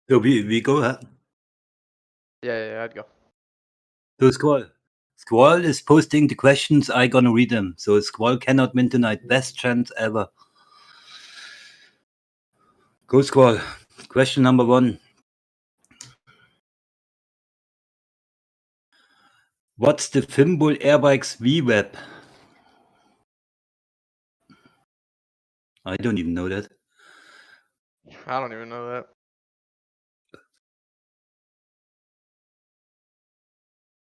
So we go, huh? Yeah, I'd go. So Squall. Squall is posting the questions. I gonna read them. So Squall cannot win tonight. Best chance ever. Go Squall. Question number 1. What's the Fimbul Airbike's VWAP? I don't even know that. I don't even know that.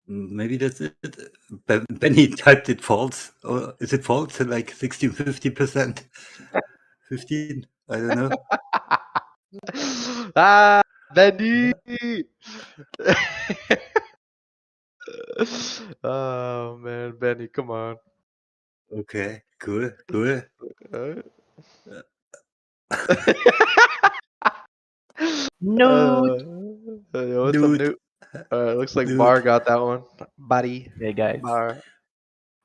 Maybe that's it. Benny typed it false. Or is it false? Like 16, 50%? 15? I don't know. Benny. Oh man, Benny, come on. Okay, cool. Uh, No. what's up, Dude. Newt? Looks like Dude. Bar got that one. Buddy. Hey guys. Bar.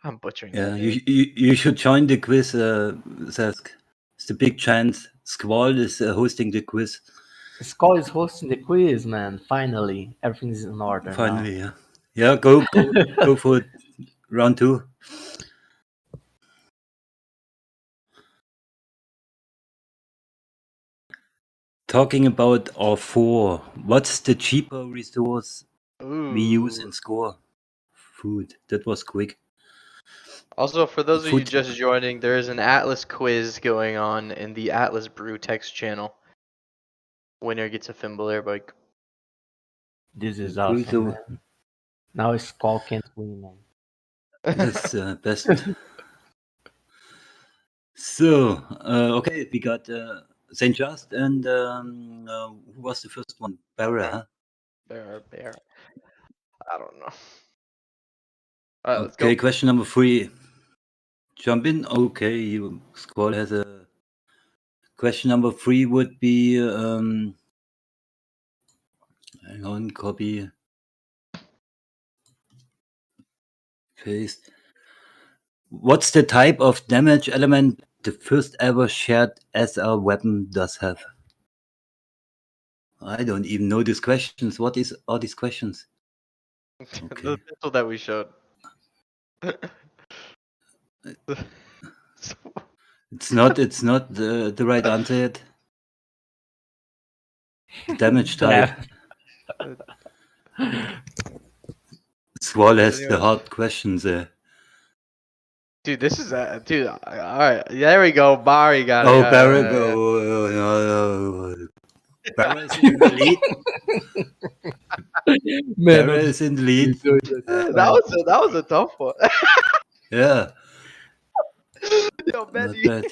I'm butchering Yeah, that name. you should join the quiz, Sask. It's a big chance. Squall is hosting the quiz. Skull is hosting the quiz, man. Finally, everything's in order Finally, now. yeah. Go for it. Round 2. Talking about R4, what's the cheaper resource we use in Score? Food. That was quick. Also, for those of you Food. just joining, there is an Atlas quiz going on in the Atlas Brew text channel. Winner gets a Fimble Air bike. This is Cool, awesome, man. Now Skull can't win, man. That's best. So, okay, we got St. Just and who was the first one? Barra, huh? Bear. I don't know. Let's Okay, go. question number 3. Jump in. Okay, Squall has a question number 3 would be hang on, copy, paste. What's the type of damage element the first ever shared SR weapon does have? I don't even know these questions. What are these questions? Okay. The pistol that we showed. It's not the right answer yet. The damage type. Squall has the hard questions there. Dude, this is dude. All right, there we go. Barry got it. Oh, Barra, Barra is in the lead. Barra is in the lead. That was a tough one. Yeah. Yo, Benny. Not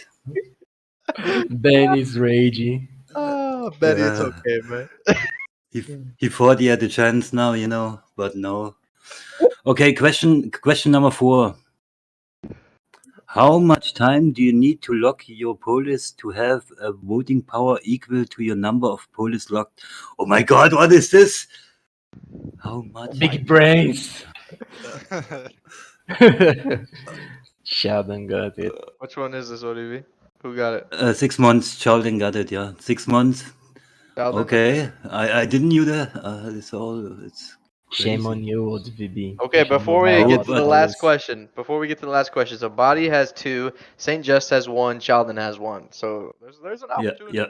bad. Benny's raging. Oh, Benny, it's okay, man. He thought he had a chance now, but no. Okay, question number 4. How much time do you need to lock your polis to have a voting power equal to your number of polis locked? Oh my god, what is this? How much? Big brains. Sheldon got it. Which one is this, ODV? Who got it? 6 months. Sheldon got it, yeah. 6 months. Sheldon? Okay, I didn't knew that. It's Shame crazy. on you, old VB. Okay, before we on get you. to the last question, so Body has 2, Saint Just has 1, Sheldon has 1. So there's an opportunity. Yeah.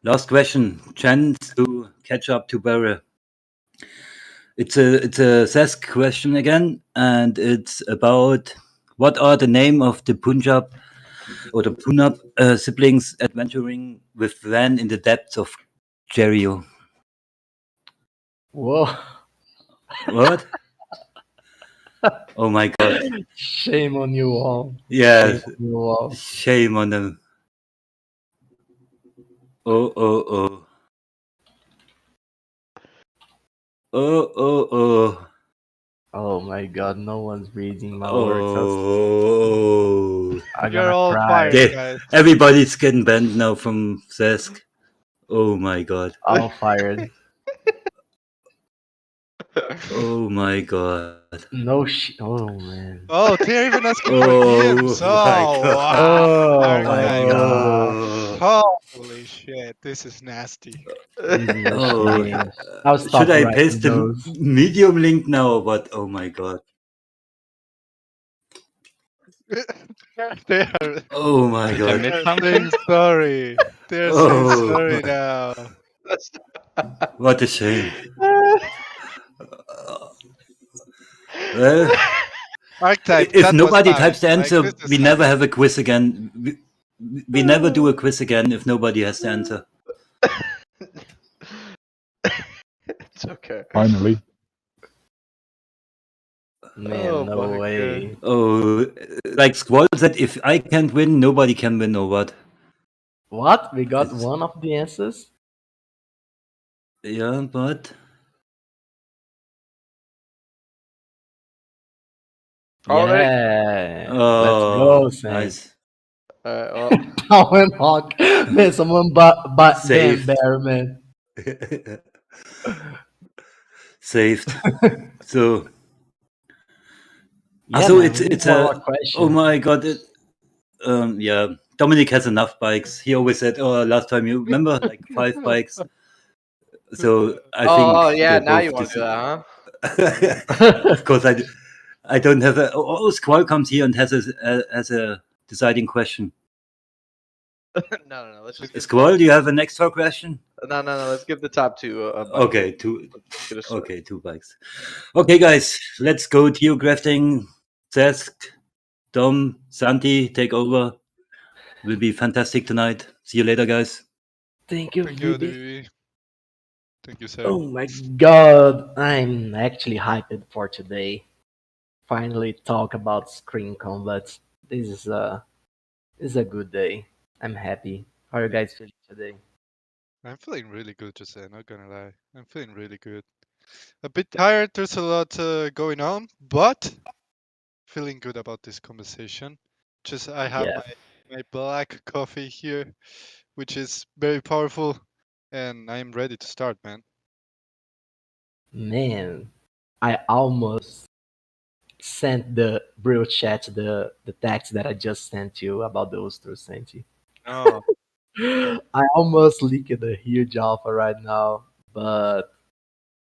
Last question. Chance to catch up to Barra. It's a Sask question again, and it's about what are the name of the Punjab or the Punjab siblings adventuring with Van in the depths of Jerio. Whoa. What? Oh my god. Shame on you all. Yeah. Shame on you all. Shame on them. Oh. Oh my god, no one's reading my words. I'm You're gonna all cry. fired, guys. Everybody's getting banned now from Sask. Oh my god. All fired. Oh my god. No oh man. Oh, they're even asking for Oh gifts. my Oh, god. wow. Oh All my right. god. Holy shit, this is nasty. This is a Oh, shame. I'll should stop I writing paste the those. Medium link now? But oh my god. they are Oh my Did I god. miss saying something? sorry. They are saying Oh, sorry now. what a shame. Well, Archetype, if that was nobody fine. types the Like answer, this is we never fine. have a quiz again. We never do a quiz again if nobody has the answer. It's okay. Finally. Man, Oh no my god. way. Oh, like Squall said, if I can't win, nobody can win, or what? What? We got It's, one of the answers? yeah, but Already? Yeah. Let's oh, go, Saint. nice, Well, Power and Hawk. Man, someone ban saved, Bear, man. saved. So, Yeah, so man, we need it's one more a. Oh question. my god! Yeah, Dominic has enough bikes. He always said, "Oh, last time you remember, like 5 bikes." So I think yeah, they now you both want to do that, of course, I don't have a. Oh, Squall comes here and has a deciding question. huh? No. Let's just give Squall, do you have an extra question? no. Let's give the top two a bite. Okay, two. Let's get a start. Okay, 2 bikes. Okay, guys, let's go geografting. Zesk, Dom, Santi, take over. Will be fantastic tonight. See you later, guys. Thank you, Thank you, VB. DVB. Thank you, sir. Oh my god, I'm actually hyped for today. Finally talk about screen combat. This is a good day. I'm happy. How are you guys feeling today? I'm feeling really good, Jose, not gonna lie. I'm feeling really good. A bit tired, there's a lot going on, but feeling good about this conversation. Just I have Yeah, my black coffee here, which is very powerful, and I'm ready to start, man. man, I almost sent the Brew chat the text that I just sent you about those two sent you. Oh, I almost leaked a huge alpha right now, but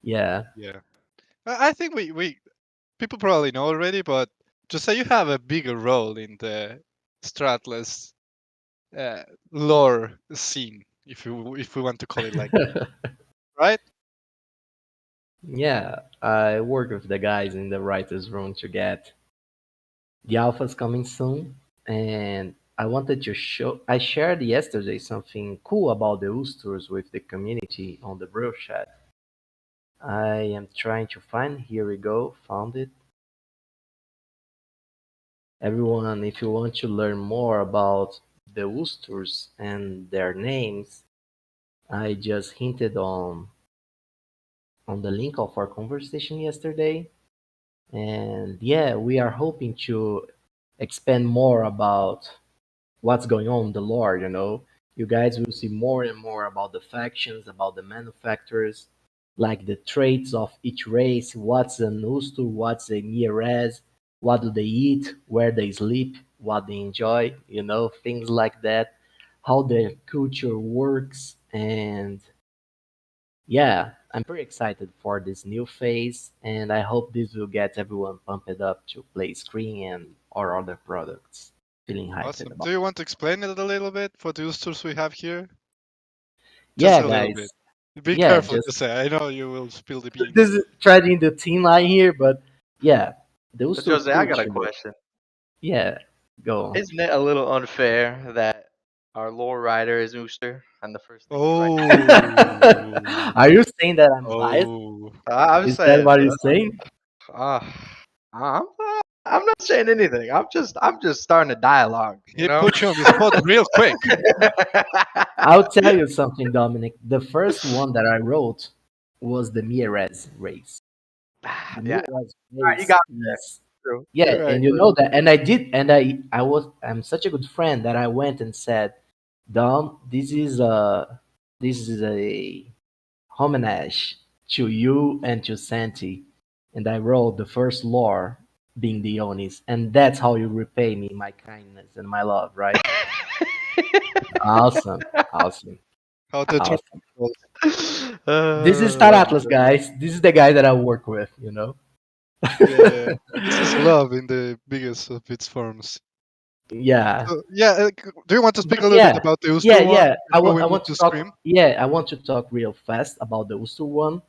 yeah, yeah. I think we people probably know already, but just say you have a bigger role in the Stratless uh, lore scene, if we want to call it like that, right? yeah, I work with the guys in the writers' room to get the alpha's coming soon, and I wanted to show. I shared yesterday something cool about the Usturs with the community on the Brew chat. I am trying to find. Here we go. Found it. Everyone, if you want to learn more about the Usturs and their names, I just hinted on the link of our conversation yesterday. And yeah, we are hoping to expand more about what's going on in the lore, you know. You guys will see more and more about the factions, about the manufacturers, like the traits of each race, what's an Ustur, what's a Mierez, what do they eat, where they sleep, what they enjoy, you know, things like that, how their culture works, and yeah, I'm pretty excited for this new phase, and I hope this will get everyone pumped up to play Screen and our other products. Feeling hyped Awesome. about. Do you want to explain it a little bit for the users we have here? Just Yeah, a little bit. guys. Be Yeah, careful just to say. I know you will spill the this beans. is treading the thin line here, but yeah, those But two Jose, I got a culture. question. Yeah, go on. Isn't it a little unfair that our lore writer is Ooster and the first thing he writes? Oh. Are you saying that I'm biased? Oh. I'm Is that saying, what you're saying? uh, I'm I'm not saying anything. I'm just starting a dialogue. You He know. put you on the spot real quick. I'll tell you something, Dominic. The first one that I wrote was the Mieres race. The Yeah. Mieres Alright, you race got is true. yeah, Right. and you know that, and I did, and I'm such a good friend that I went and said, Dom, this is a homage to you and to Santi, and I wrote the first lore being the Onis, and that's how you repay me my kindness and my love, right? Awesome, awesome, How the awesome. This is Star Oh, Atlas, guys. This is the guy that I work with, you know? Yeah, this is love in the biggest of its forms. Yeah. So, yeah, do you want to speak a But little bit yeah, about the yeah, Uster one yeah. before we I move want to to talk. Scream? Yeah, I want to talk real fast about the Uster one.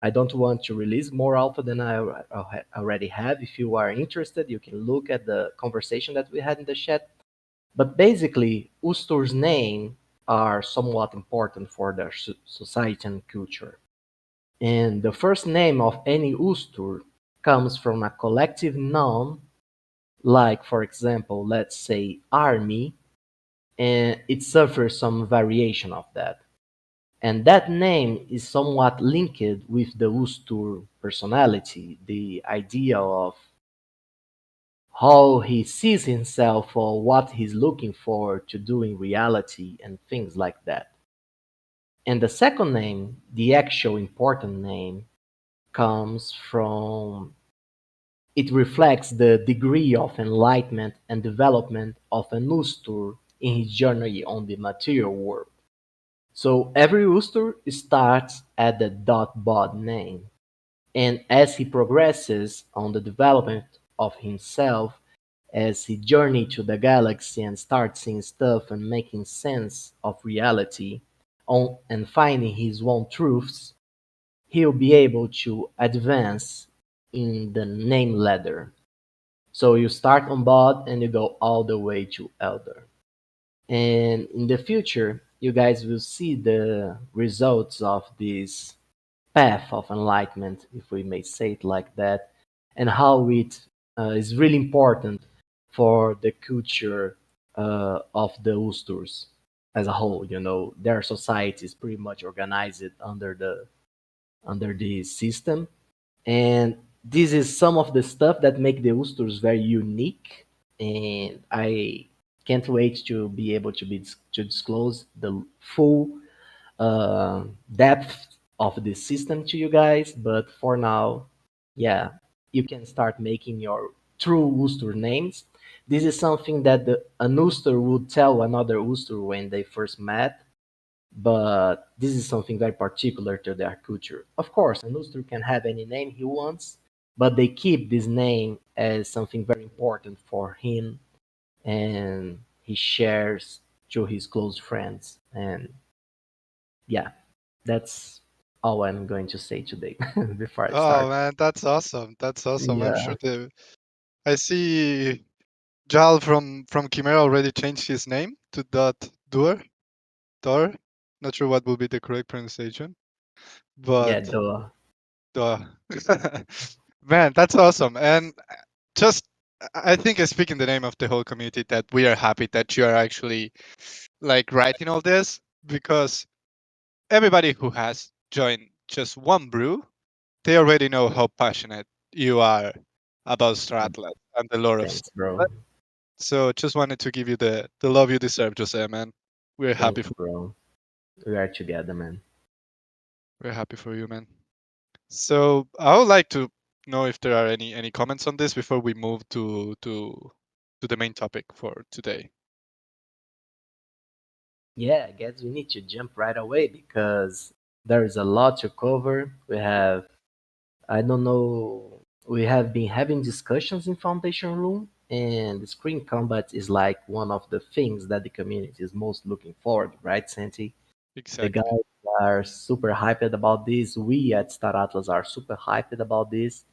I don't want to release more alpha than already have. If you are interested, you can look at the conversation that we had in the chat. But basically, Ustur's name are somewhat important for their society and culture. And the first name of any Ustur comes from a collective noun, like, for example, let's say army, and it suffers some variation of that. And that name is somewhat linked with the Ustur personality, the idea of how he sees himself or what he's looking for to do in reality and things like that. And the second name, the actual important name, comes from it reflects the degree of enlightenment and development of an Ustur in his journey on the material world. So every Ustur starts at the dot bod name, and as he progresses on the development of himself, as he journeys to the galaxy and starts seeing stuff and making sense of reality and finding his own truths, he'll be able to advance in the name ladder. So you start on bod and you go all the way to elder. And in the future, you guys will see the results of this path of enlightenment, if we may say it like that, and how it is really important for the culture of the Usturs as a whole. You know, their society is pretty much organized under the system, and this is some of the stuff that make the Usturs very unique. And I can't wait to be able to disclose the full depth of the system to you guys. But for now, yeah, you can start making your true Ooster names. This is something that an Ooster would tell another Ooster when they first met, but this is something very particular to their culture. Of course, an Ooster can have any name he wants, but they keep this name as something very important for him, and he shares to his close friends. And yeah, that's all I'm going to say today before I Oh start. man, that's awesome. That's awesome. I'm Yeah, sure I see Jal from Chimera already changed his name to Dot Dur. Dor. Not sure what will be the correct pronunciation, yeah, but duh. Duh. Man, that's awesome. And just, I think I speak in the name of the whole community that we are happy that you are actually like writing all this, because everybody who has joined just one brew, they already know how passionate you are about Stratlet and the lore of Thanks, bro. Stratlet. So just wanted to give you the love you deserve, Jose, man. We're happy Thanks, for bro. We are together, man. we're happy for you, man. So I would like to know if there are any comments on this before we move to the main topic for today. Yeah, I guess we need to jump right away because there is a lot to cover. I don't know, we have been having discussions in Foundation Room, and the screen combat is like one of the things that the community is most looking forward, right, Santi? The Exactly. guys are super hyped about this. We at Star Atlas are super hyped about this.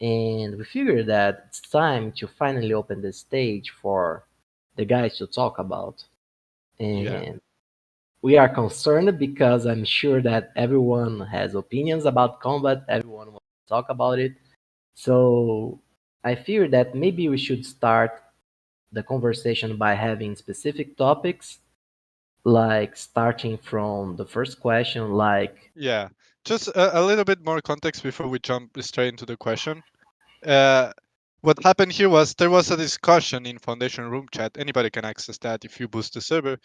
And we figured that it's time to finally open the stage for the guys to talk about. Yeah. And we are concerned because I'm sure that everyone has opinions about combat, everyone wants to talk about it. So I fear that maybe we should start the conversation by having specific topics, like starting from the first question, like, Yeah. Just a little bit more context before we jump straight into the question. Uh, what happened here was there was a discussion in Foundation Room chat. Anybody can access that if you boost the server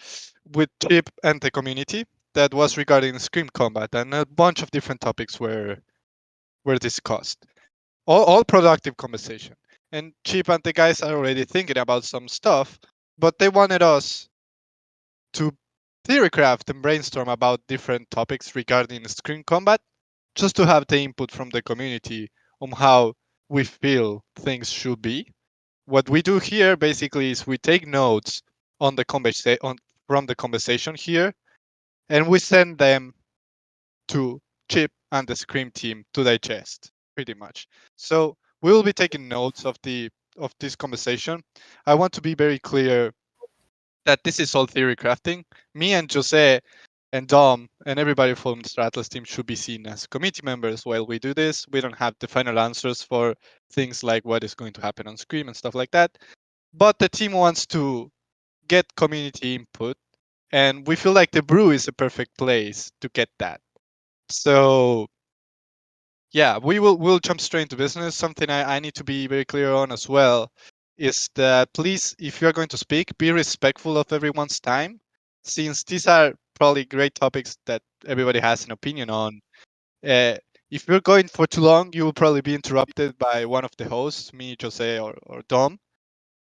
with Chip and the community that was regarding Scream Combat, and a bunch of different topics were discussed. All productive conversation. And Chip and the guys are already thinking about some stuff, but they wanted us to theorycraft and brainstorm about different topics regarding screen combat, just to have the input from the community on how we feel things should be. What we do here basically is we take notes on the from the conversation here, and we send them to Chip and the Scream team to digest, pretty much. So we will be taking notes of this conversation. I want to be very clear that this is all theory crafting. Me and Jose and Dom and everybody from the Atlas team should be seen as committee members while we do this. We don't have the final answers for things like what is going to happen on Scream and stuff like that. But the team wants to get community input, and we feel like the brew is a perfect place to get that. So yeah, we'll jump straight into business. Something I need to be very clear on as well is that please, if you're going to speak, be respectful of everyone's time, since these are probably great topics that everybody has an opinion on. Uh, if you're going for too long, you will probably be interrupted by one of the hosts, me, Jose, or Dom.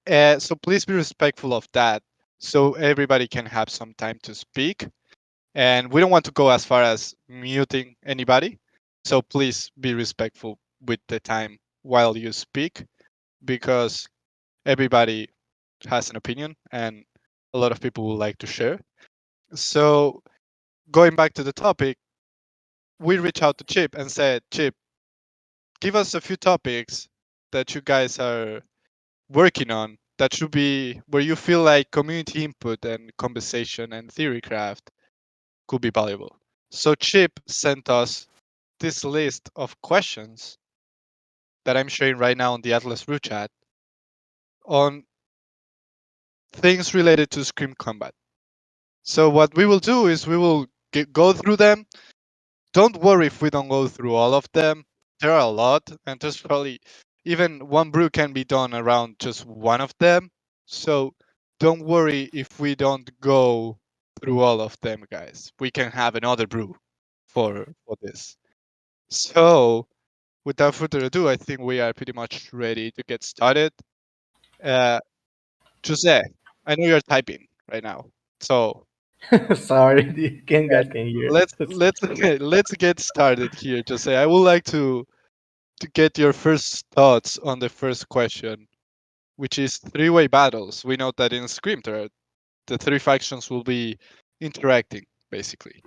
So please be respectful of that, so everybody can have some time to speak. And we don't want to go as far as muting anybody. So please be respectful with the time while you speak, because everybody has an opinion and a lot of people would like to share. So going back to the topic, we reached out to Chip and said, Chip, give us a few topics that you guys are working on that should be where you feel like community input and conversation and theory craft could be valuable. So Chip sent us this list of questions that I'm sharing right now on the Atlas Brew chat on things related to Scream Combat. So what we will do is we will go through them. Don't worry if we don't go through all of them. There are a lot, and there's probably even one brew can be done around just one of them. So don't worry if we don't go through all of them, guys. We can have another brew for this. So without further ado, I think we are pretty much ready to get started. Uh, Jose, I know you're typing right now, so Sorry, you can uh, guys can hear. let's get started here, Jose. I would like to get your first thoughts on the first question, which is three-way battles. We know that in Scream, the three factions will be interacting basically.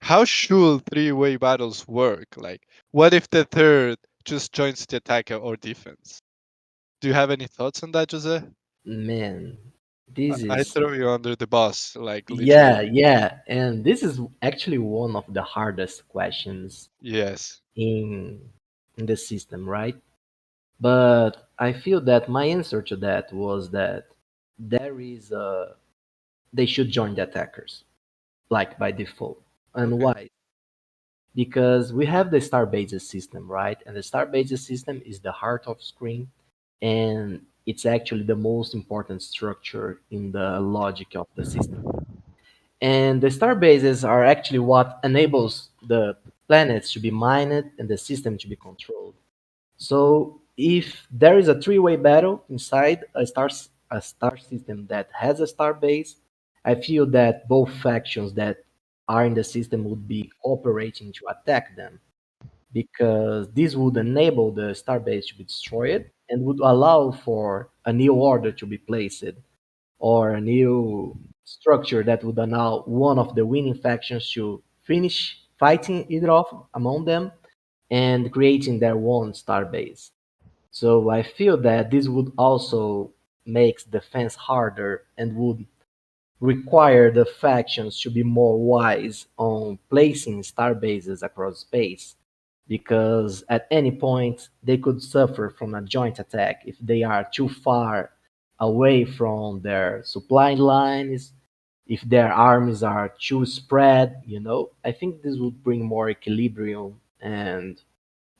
How should three-way battles work? Like, what if the third just joins the attack or defense? Do you have any thoughts on that, Jose? Man, this I is throw you under the bus, like yeah, literally. yeah, and this is actually one of the hardest questions Yes. in in the system, right? But I feel that my answer to that was that there is a they should join the attackers, like by default. And Okay. why? Because we have the star basis system, right? And the star basis system is the heart of Screen, and it's actually the most important structure in the logic of the system. And the star bases are actually what enables the planets to be mined and the system to be controlled. So if there is a three-way battle inside a star system that has a star base, I feel that both factions that are in the system would be cooperating to attack them, because this would enable the star base to be destroyed and would allow for a new order to be placed, or a new structure that would allow one of the winning factions to finish fighting it off among them and creating their own star base. So I feel that this would also make defense harder and would require the factions to be more wise on placing star bases across space, because at any point they could suffer from a joint attack if they are too far away from their supply lines, if their armies are too spread, I think this would bring more equilibrium and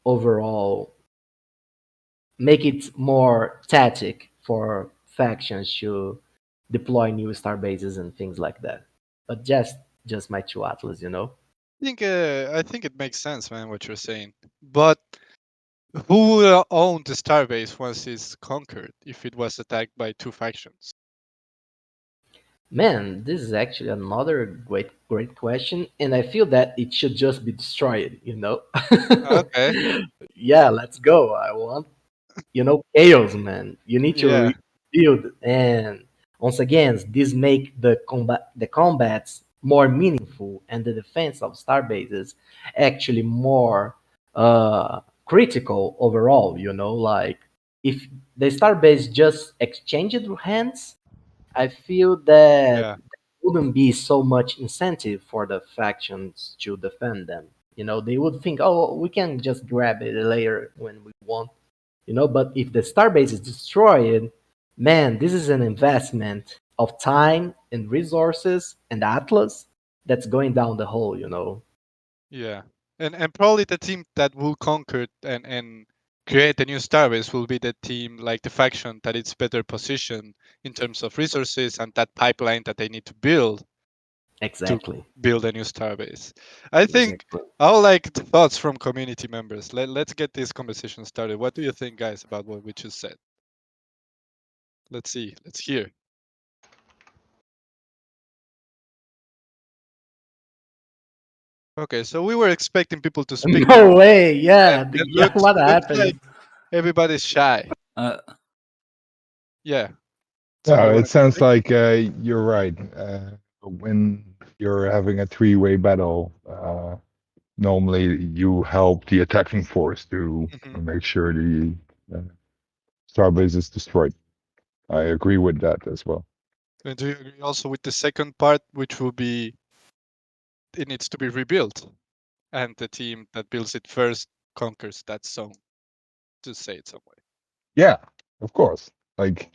overall make it more tactic for factions to deploy new star bases and things like that. But just my two atlas. I think it makes sense, man, what you're saying. But who will own the starbase once it's conquered if it was attacked by two factions? Man, this is actually another great question, and I feel that it should just be destroyed, you know? Okay. Yeah, let's go. I want, chaos, man. You need to Yeah. rebuild, and once again, this make the combats more meaningful and the defense of star bases actually more critical overall, like if the star base just exchanged hands, I feel that Yeah. wouldn't be so much incentive for the factions to defend them. They would think, oh, we can just grab it later when we want. But if the starbase is destroyed, man, this is an investment of time and resources and Atlas that's going down the hole. Yeah. And probably the team that will conquer and create a new starbase will be the team, like the faction that it's better positioned in terms of resources and that pipeline that they need to build to Exactly. build a new starbase. I think Exactly. I would like the thoughts from community members. Let's get this conversation started. What do you think, guys, about what we just said? Let's see. Let's hear. Okay, so we were expecting people to speak No more, way. Yeah. and Yeah. What looks like happened? everybody's shy. Uh, Yeah. Yeah, Somebody it wanted to sounds say? like you're right. When you're having a three-way battle, normally you help the attacking force to Mhm. make sure the uh, starbase is destroyed. I agree with that as well. And do you agree also with the second part, which will be it needs to be rebuilt, and the team that builds it first conquers that zone, to say it some way. Yeah, of course. Like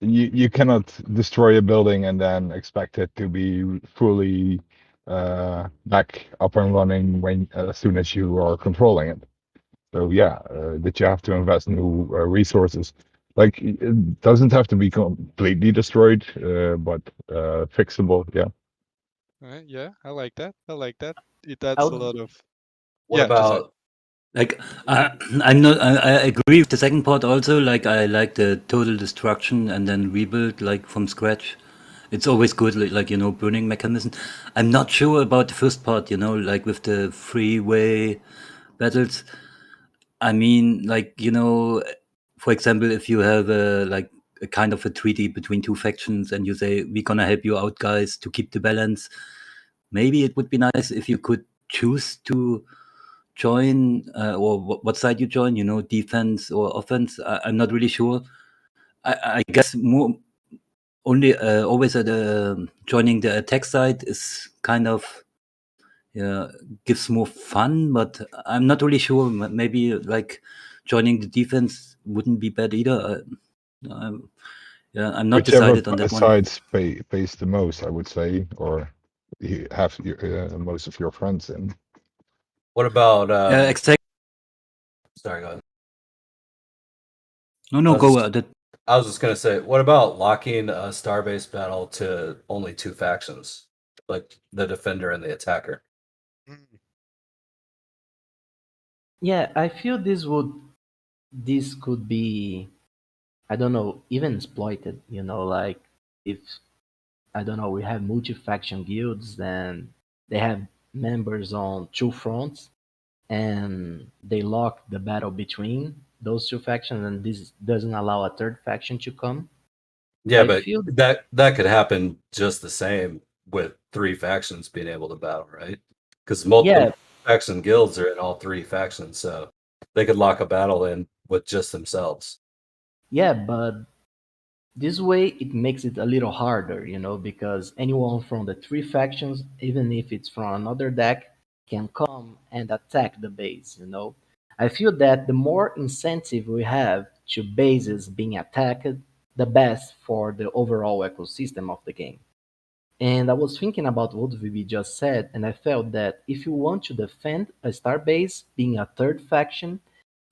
you cannot destroy a building and then expect it to be fully back up and running when as soon as you are controlling it. So yeah, that you have to invest new resources. Like it doesn't have to be completely destroyed, but fixable. Yeah. Yeah, I like that. I like that. It I adds a would, lot of. What Yeah, just about like I'm not. I agree with the second part also. Like I like the total destruction and then rebuild like from scratch. It's always good, like burning mechanism. I'm not sure about the first part. Like with the freeway battles. I mean, like for example, if you have a kind of a treaty between two factions and you say we're gonna help you out, guys, to keep the balance. Maybe it would be nice if you could choose to join or what side you join. Defense or offense. I'm not really sure. I guess more only always at joining the attack side is kind of yeah gives more fun, but I'm not really sure. Maybe like joining the defense wouldn't be bad either. I'm not Whichever decided on that one. sides pays the most, I would say, or you have most of your friends in. what about Exactly. sorry, go ahead. No, I no, was go. just, I was just gonna say, what about locking a starbase battle to only two factions, like the defender and the attacker? Mm, yeah, I feel this could be, I don't know, even exploited, like if, I don't know, we have multi-faction guilds and they have members on two fronts and they lock the battle between those two factions and this doesn't allow a third faction to come. Yeah, I but feel that could happen just the same with three factions being able to battle, right? Because the yeah, faction guilds are in all three factions, so they could lock a battle in with just themselves. yeah, but this way it makes it a little harder, because anyone from the three factions, even if it's from another deck, can come and attack the base. I feel that the more incentive we have to bases being attacked, the best for the overall ecosystem of the game. And I was thinking about what VB just said, and I felt that if you want to defend a star base, being a third faction,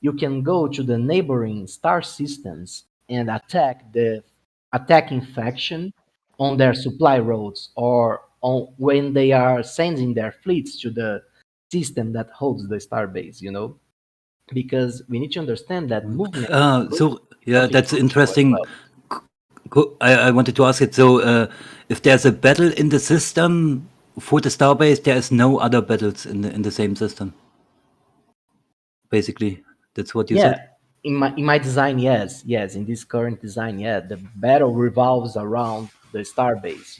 you can go to the neighboring star systems and attack the attacking faction on their supply roads or on when they are sending their fleets to the system that holds the star base. Because we need to understand that movement is So yeah, something that's crucial as interesting. well. I wanted to ask it. So, if there's a battle in the system for the starbase, there is no other battles in the same system. Basically, that's what you Yeah, said. in my design, yes, in this current design, yeah, the battle revolves around the starbase,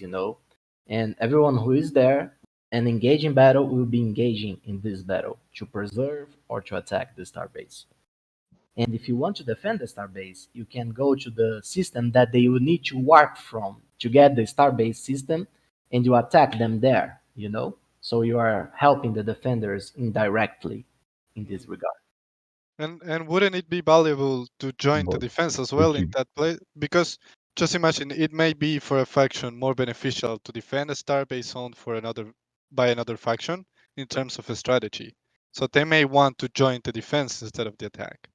and everyone who is there and engage in battle will be engaging in this battle to preserve or to attack the starbase. And if you want to defend the starbase, you can go to the system that they will need to warp from to get the starbase system, and you attack them there, So you are helping the defenders indirectly in this regard. And wouldn't it be valuable to join the But defense as well if in you that place? Because just imagine it may be for a faction more beneficial to defend a starbase owned for another faction in terms of a strategy. So they may want to join the defense instead of the attack.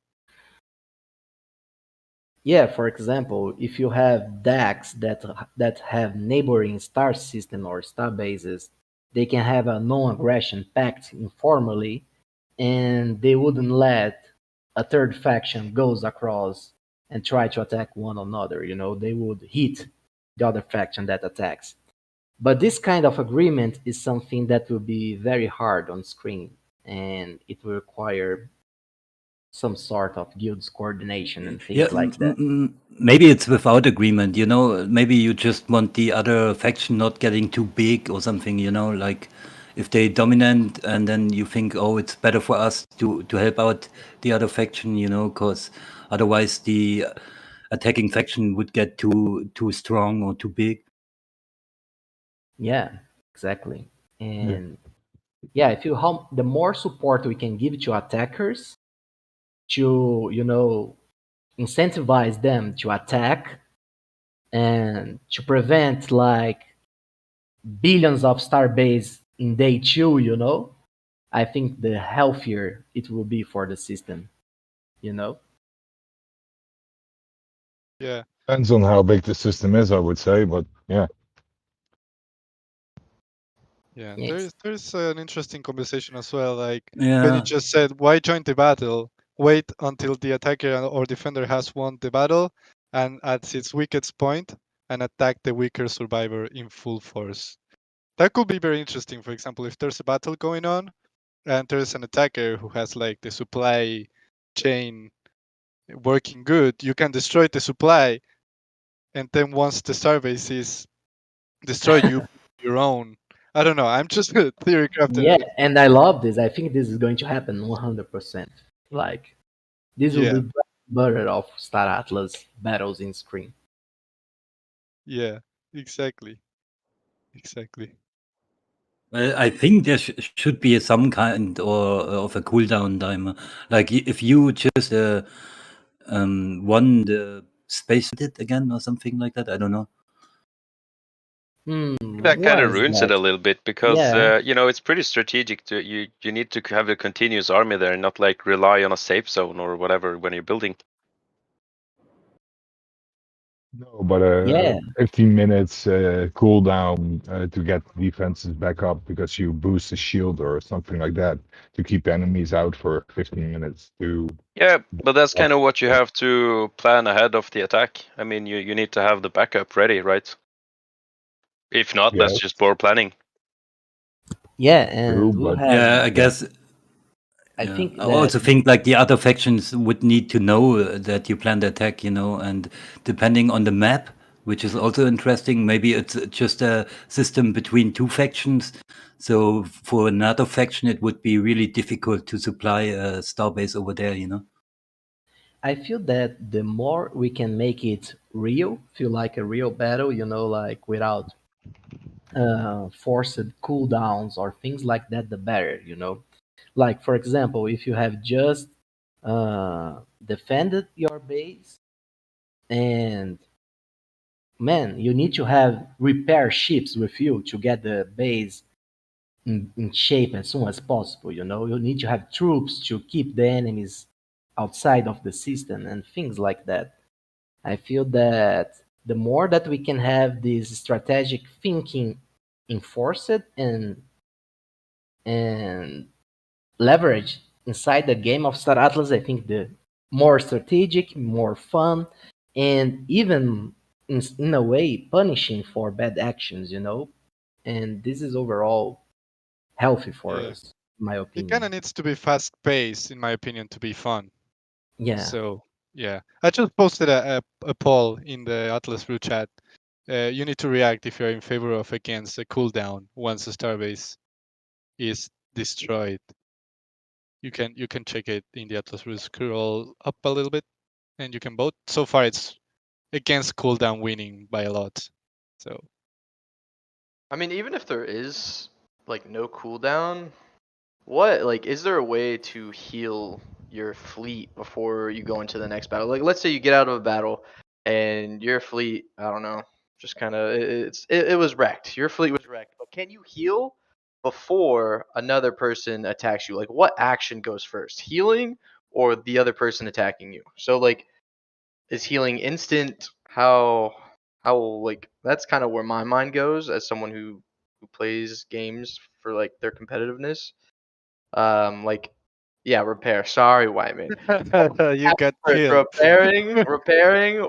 Yeah, for example, if you have DACs that have neighboring star system or star bases, they can have a non-aggression pact informally, and they wouldn't let a third faction goes across and try to attack one another. They would hit the other faction that attacks. But this kind of agreement is something that will be very hard on screen, and it will require some sort of guilds coordination and Yeah, things like that. maybe it's without agreement, maybe you just want the other faction not getting too big or something, like if they dominant and then you think, oh, it's better for us to help out the other faction, because otherwise the attacking faction would get too strong or too big. Yeah, exactly. yeah, And yeah, I feel how the more support we can give to attackers to, incentivize them to attack and to prevent like billions of starbase in day two, I think the healthier it will be for the system, you know? Yeah. depends on how big the system is, I would say, but yeah. Yeah, and Yes. there's an interesting conversation as well. Like Benny Yeah. just said, why join the battle? Wait until the attacker or defender has won the battle and at its weakest point and attack the weaker survivor in full force. That could be very interesting. For example, if there's a battle going on and there's an attacker who has like the supply chain working good, you can destroy the supply, and then once the starbase is destroyed, you build your own. I don't know. I'm just theory crafting Yeah, it. and I love this. I think this is going to happen 100%. Like, this will Yeah, be bread and butter of Star Atlas battles in screen. yeah, exactly, exactly. Well, I think there should be some kind or of a cooldown timer. Like if you just won the space it again or something like that. I don't know. That kind Why of is ruins it that? a little bit because Yeah, it's pretty strategic to you need to have a continuous army there and not like rely on a safe zone or whatever when you're building. No, but yeah, 15 minutes cooldown to get defenses back up because you boost the shield or something like that to keep enemies out for 15 minutes to Yeah, but that's up. kind of what you have to plan ahead of the attack. I mean, you need to have the backup ready, right? If not, that's Yes, just poor planning. yeah, true, and we'll but have. Yeah, I yeah. guess. I Yeah, think I that. also think like the other factions would need to know that you plan the attack, and depending on the map, which is also interesting, maybe it's just a system between two factions. So for another faction, it would be really difficult to supply a starbase over there. I feel that the more we can make it real, feel like a real battle, like without forced cooldowns or things like that, the better. Like, for example, if you have just defended your base and man, you need to have repair ships with you to get the base in shape as soon as possible. You need to have troops to keep the enemies outside of the system and things like that. I feel that the more that we can have this strategic thinking enforced and leverage inside the game of Star Atlas, I think the more strategic, more fun, and even in a way punishing for bad actions, and this is overall healthy for Yeah. us, in my It kind opinion. of needs to be fast paced, in my opinion, to be fun. Yeah. So yeah, I just posted a poll in the Atlas Brew chat. You need to react if you're in favor of against a cooldown once a starbase is destroyed. You can check it in the Atlas Brew. Scroll up a little bit, and you can vote. So far, it's against cooldown winning by a lot. So I mean, even if there is like no cooldown, what like is there a way to heal your fleet before you go into the next battle? Like, let's say you get out of a battle and your fleet, I don't know, just kind of it was wrecked. Your fleet was wrecked, but can you heal before another person attacks you? Like, what action goes first, healing or the other person attacking you? So like, is healing instant? How like that's kind of where my mind goes as someone who plays games for like their competitiveness. Like, yeah, repair. Sorry, Whiteman. you got killed. Repairing,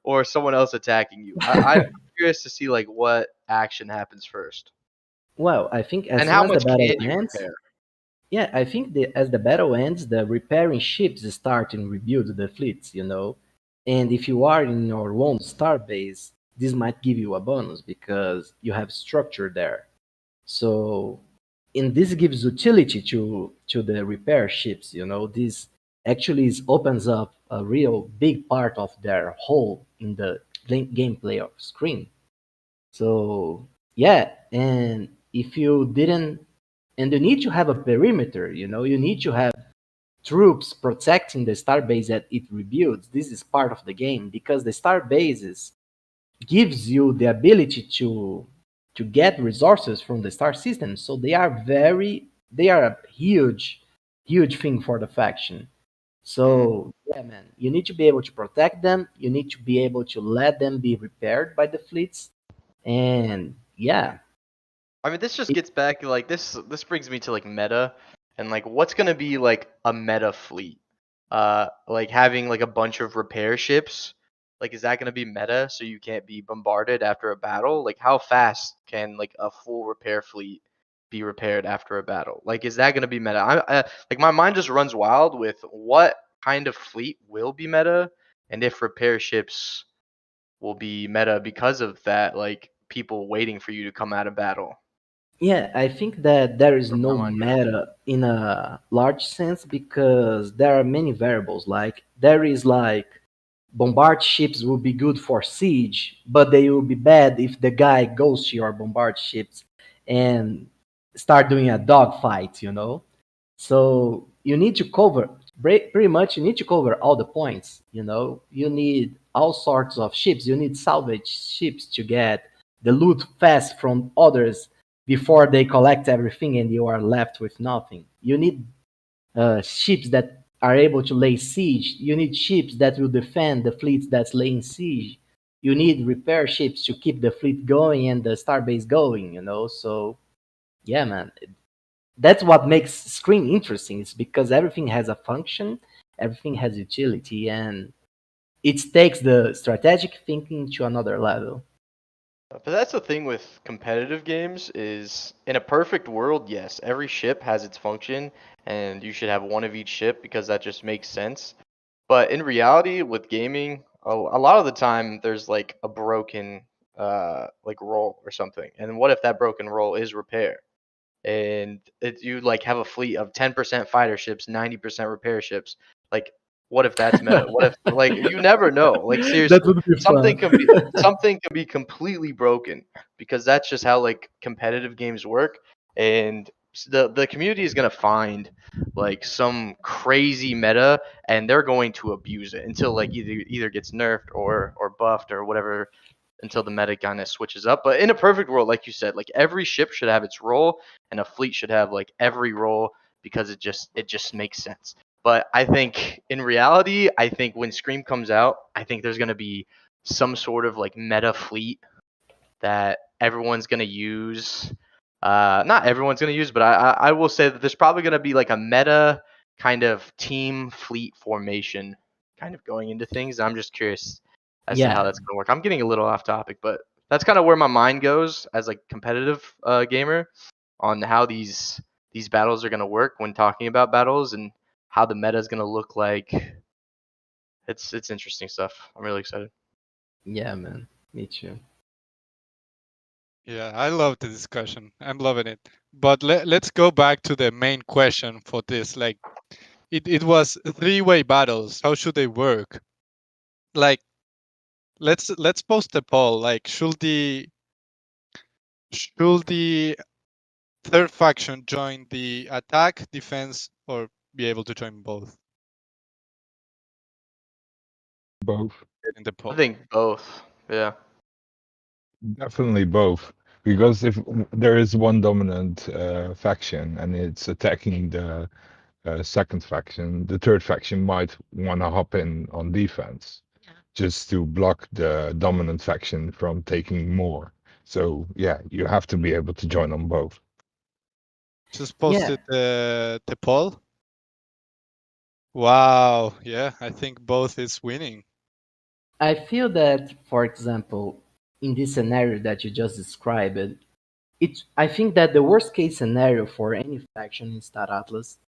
or someone else attacking you. I'm curious to see like what action happens first, Well, I think as and soon how as the much battle can you ends, repair? yeah, I think as the battle ends, the repairing ships start and rebuild the fleets, And if you are in your lone star base, this might give you a bonus because you have structure there. So, and this gives utility to the repair ships, This actually opens up a real big part of their hole in the gameplay of screen. So yeah, and if you didn't, and you need to have a perimeter, you need to have troops protecting the star base that it rebuilds. This is part of the game because the star bases gives you the ability to get resources from the star system. So they are a huge thing for the faction. So yeah, man, you need to be able to protect them. You need to be able to let them be repaired by the fleets, and yeah, I mean, this just gets back like this brings me to like meta and like what's gonna be like a meta fleet. Like having like a bunch of repair ships. Like, is that gonna be meta so you can't be bombarded after a battle? Like, how fast can like a full repair fleet be repaired after a battle? Like, is that gonna be meta? Like my mind just runs wild with what kind of fleet will be meta, and if repair ships will be meta because of that, like people waiting for you to come out of battle. yeah, I think that there is Where my no mind goes. meta in a large sense because there are many variables. Like there is like bombard ships will be good for siege, but they will be bad if the guy goes to your bombard ships and start doing a dogfight, So you need to cover pretty much. You need to cover all the points. You need all sorts of ships. You need salvage ships to get the loot fast from others before they collect everything and you are left with nothing. You need ships that are able to lay siege. You need ships that will defend the fleets that's laying siege. You need repair ships to keep the fleet going and the starbase going. So yeah, man, that's what makes Scream interesting. It's because everything has a function, everything has utility, and it takes the strategic thinking to another level. But that's the thing with competitive games is in a perfect world, yes, every ship has its function and you should have one of each ship because that just makes sense. But in reality with gaming, a lot of the time there's like a broken like role or something. And what if that broken role is repair? And you like have a fleet of 10% fighter ships, 90% repair ships. Like, what if that's meta? What if like you never know? Like That seriously, would be fun. something can be completely broken because that's just how like competitive games work. And the community is gonna find like some crazy meta, and they're going to abuse it until like either gets nerfed or buffed or whatever until the meta kind of switches up. But in a perfect world, like you said, like every ship should have its role, and a fleet should have like every role because it just makes sense. But I think in reality, I think when Scream comes out, I think there's gonna be some sort of like meta fleet that everyone's gonna use. Not everyone's gonna use, but I will say that there's probably gonna be like a meta kind of team fleet formation kind of going into things. I'm just curious as to how Yeah, that's going to work. I'm getting a little off topic, but that's kind of where my mind goes as like competitive gamer on how these battles are going to work when talking about battles and how the meta is going to look like. It's interesting stuff. I'm really excited. yeah, man. Me too. Yeah, I love the discussion. I'm loving it. But let's go back to the main question for this. Like, it was three-way battles. How should they work? Like, let's post a poll. Like, should the third faction join the attack, defense, or be able to join both Both. in the I poll? think both. Yeah. Definitely both. Because if there is one dominant faction and it's attacking the second faction, the third faction might want to hop in on defense just to block the dominant faction from taking more. So yeah, you have to be able to join on both. Just Yeah, posted the poll. Wow. Yeah, I think both is winning. I feel that, for example, in this scenario that you just described, I think that the worst case scenario for any faction in Star Atlas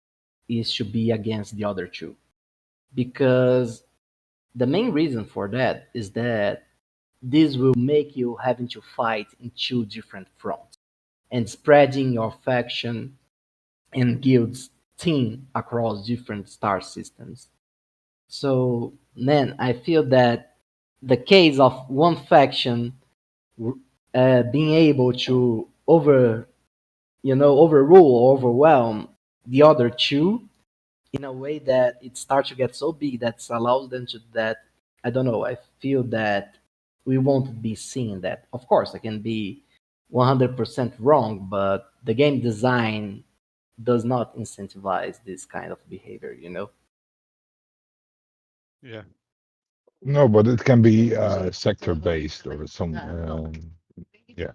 is to be against the other two. Because the main reason for that is that this will make you having to fight in two different fronts and spreading your faction and guilds team across different star systems. So, man, I feel that the case of one faction being able to overrule or overwhelm the other two in a way that it starts to get so big that allows them to that. I don't know. I feel that we won't be seeing that. Of course, I can be 100% wrong, but the game design does not incentivize this kind of behavior. Yeah. No, but it can be sector based or some. Yeah,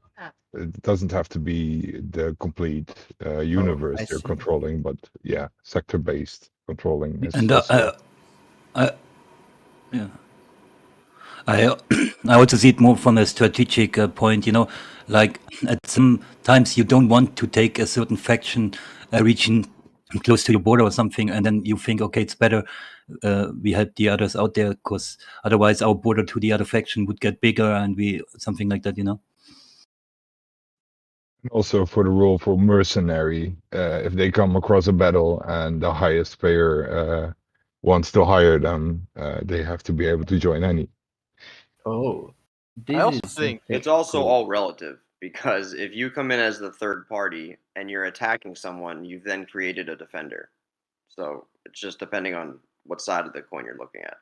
it doesn't have to be the complete Oh, I universe you're see. controlling, but yeah, sector based controlling is And possible. yeah, I I also see it more from a strategic point. Like at some times you don't want to take a certain faction region close to your border or something, and then you think, okay, it's better we help the others out there because otherwise our border to the other faction would get bigger, and we something like that. Also for the role for mercenary, if they come across a battle and the highest player wants to hire them, they have to be able to join any. Oh, I this also is think something It's also cool. all relative because if you come in as the third party and you're attacking someone, you've then created a defender. So it's just depending on what side of the coin you're looking at.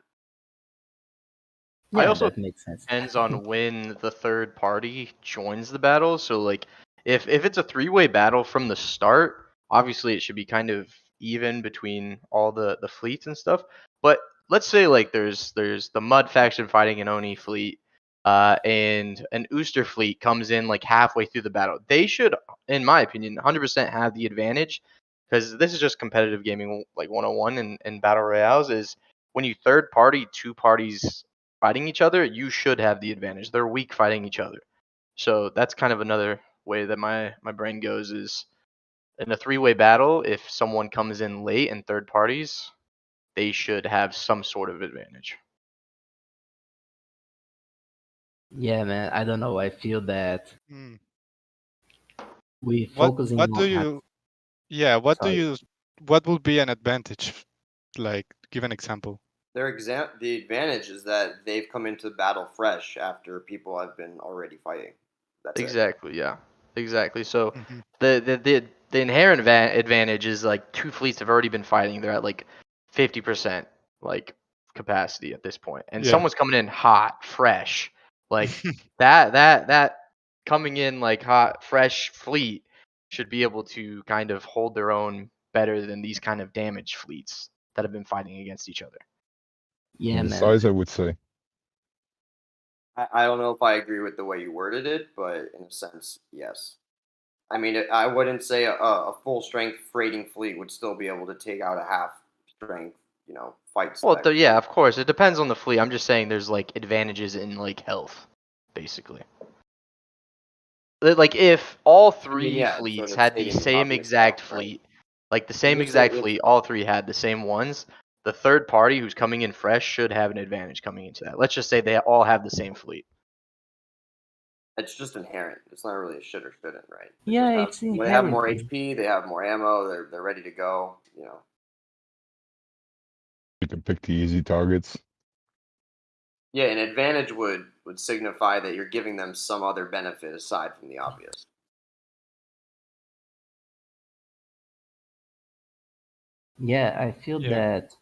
I Yeah, also that makes sense. depends on when the third party joins the battle. So like if it's a three-way battle from the start, obviously it should be kind of even between all the fleets and stuff. But let's say like there's the Mud faction fighting an Oni fleet, and an Ooster fleet comes in like halfway through the battle. They should, in my opinion, 100% have the advantage because this is just competitive gaming like 101 and battle royales is when you third party two parties fighting each other, you should have the advantage. They're weak fighting each other. So that's kind of another way that my brain goes is in a three-way battle, if someone comes in late and third parties, they should have some sort of advantage. Yeah, man. I don't know. I feel that Hmm. we What focusing what do on. you yeah, Sorry. what would be an advantage? Like give an example. The advantage is that they've come into battle fresh after people have been already fighting. That's it. Exactly, yeah. Exactly. So Hmm. the inherent advantage is like two fleets have already been fighting. They're at like 50% like capacity at this point. And Yeah. someone's coming in hot, fresh. Like that coming in like hot, fresh fleet should be able to kind of hold their own better than these kind of damaged fleets that have been fighting against each other. Yeah, And the man. size, I would say. I don't know if I agree with the way you worded it, but in a sense, yes. I mean, I wouldn't say a full strength freighting fleet would still be able to take out a half strength fight Well, spec. yeah, of course. It depends on the fleet. I'm just saying there's like advantages in like health, basically. Like if all three yeah, fleets sort of had the stating the same obvious exact stuff, right? fleet, like the same If exact they- if- fleet, all three had the same ones, the third party who's coming in fresh should have an advantage coming into that. Let's just say they all have the same fleet. It's just inherent. It's not really a should or shouldn't, right? Yeah, it's They have more inherent. HP. They have more ammo. They're ready to go. You can pick the easy targets. Yeah, an advantage would signify that you're giving them some other benefit aside from the obvious. Yeah, I feel Yeah. that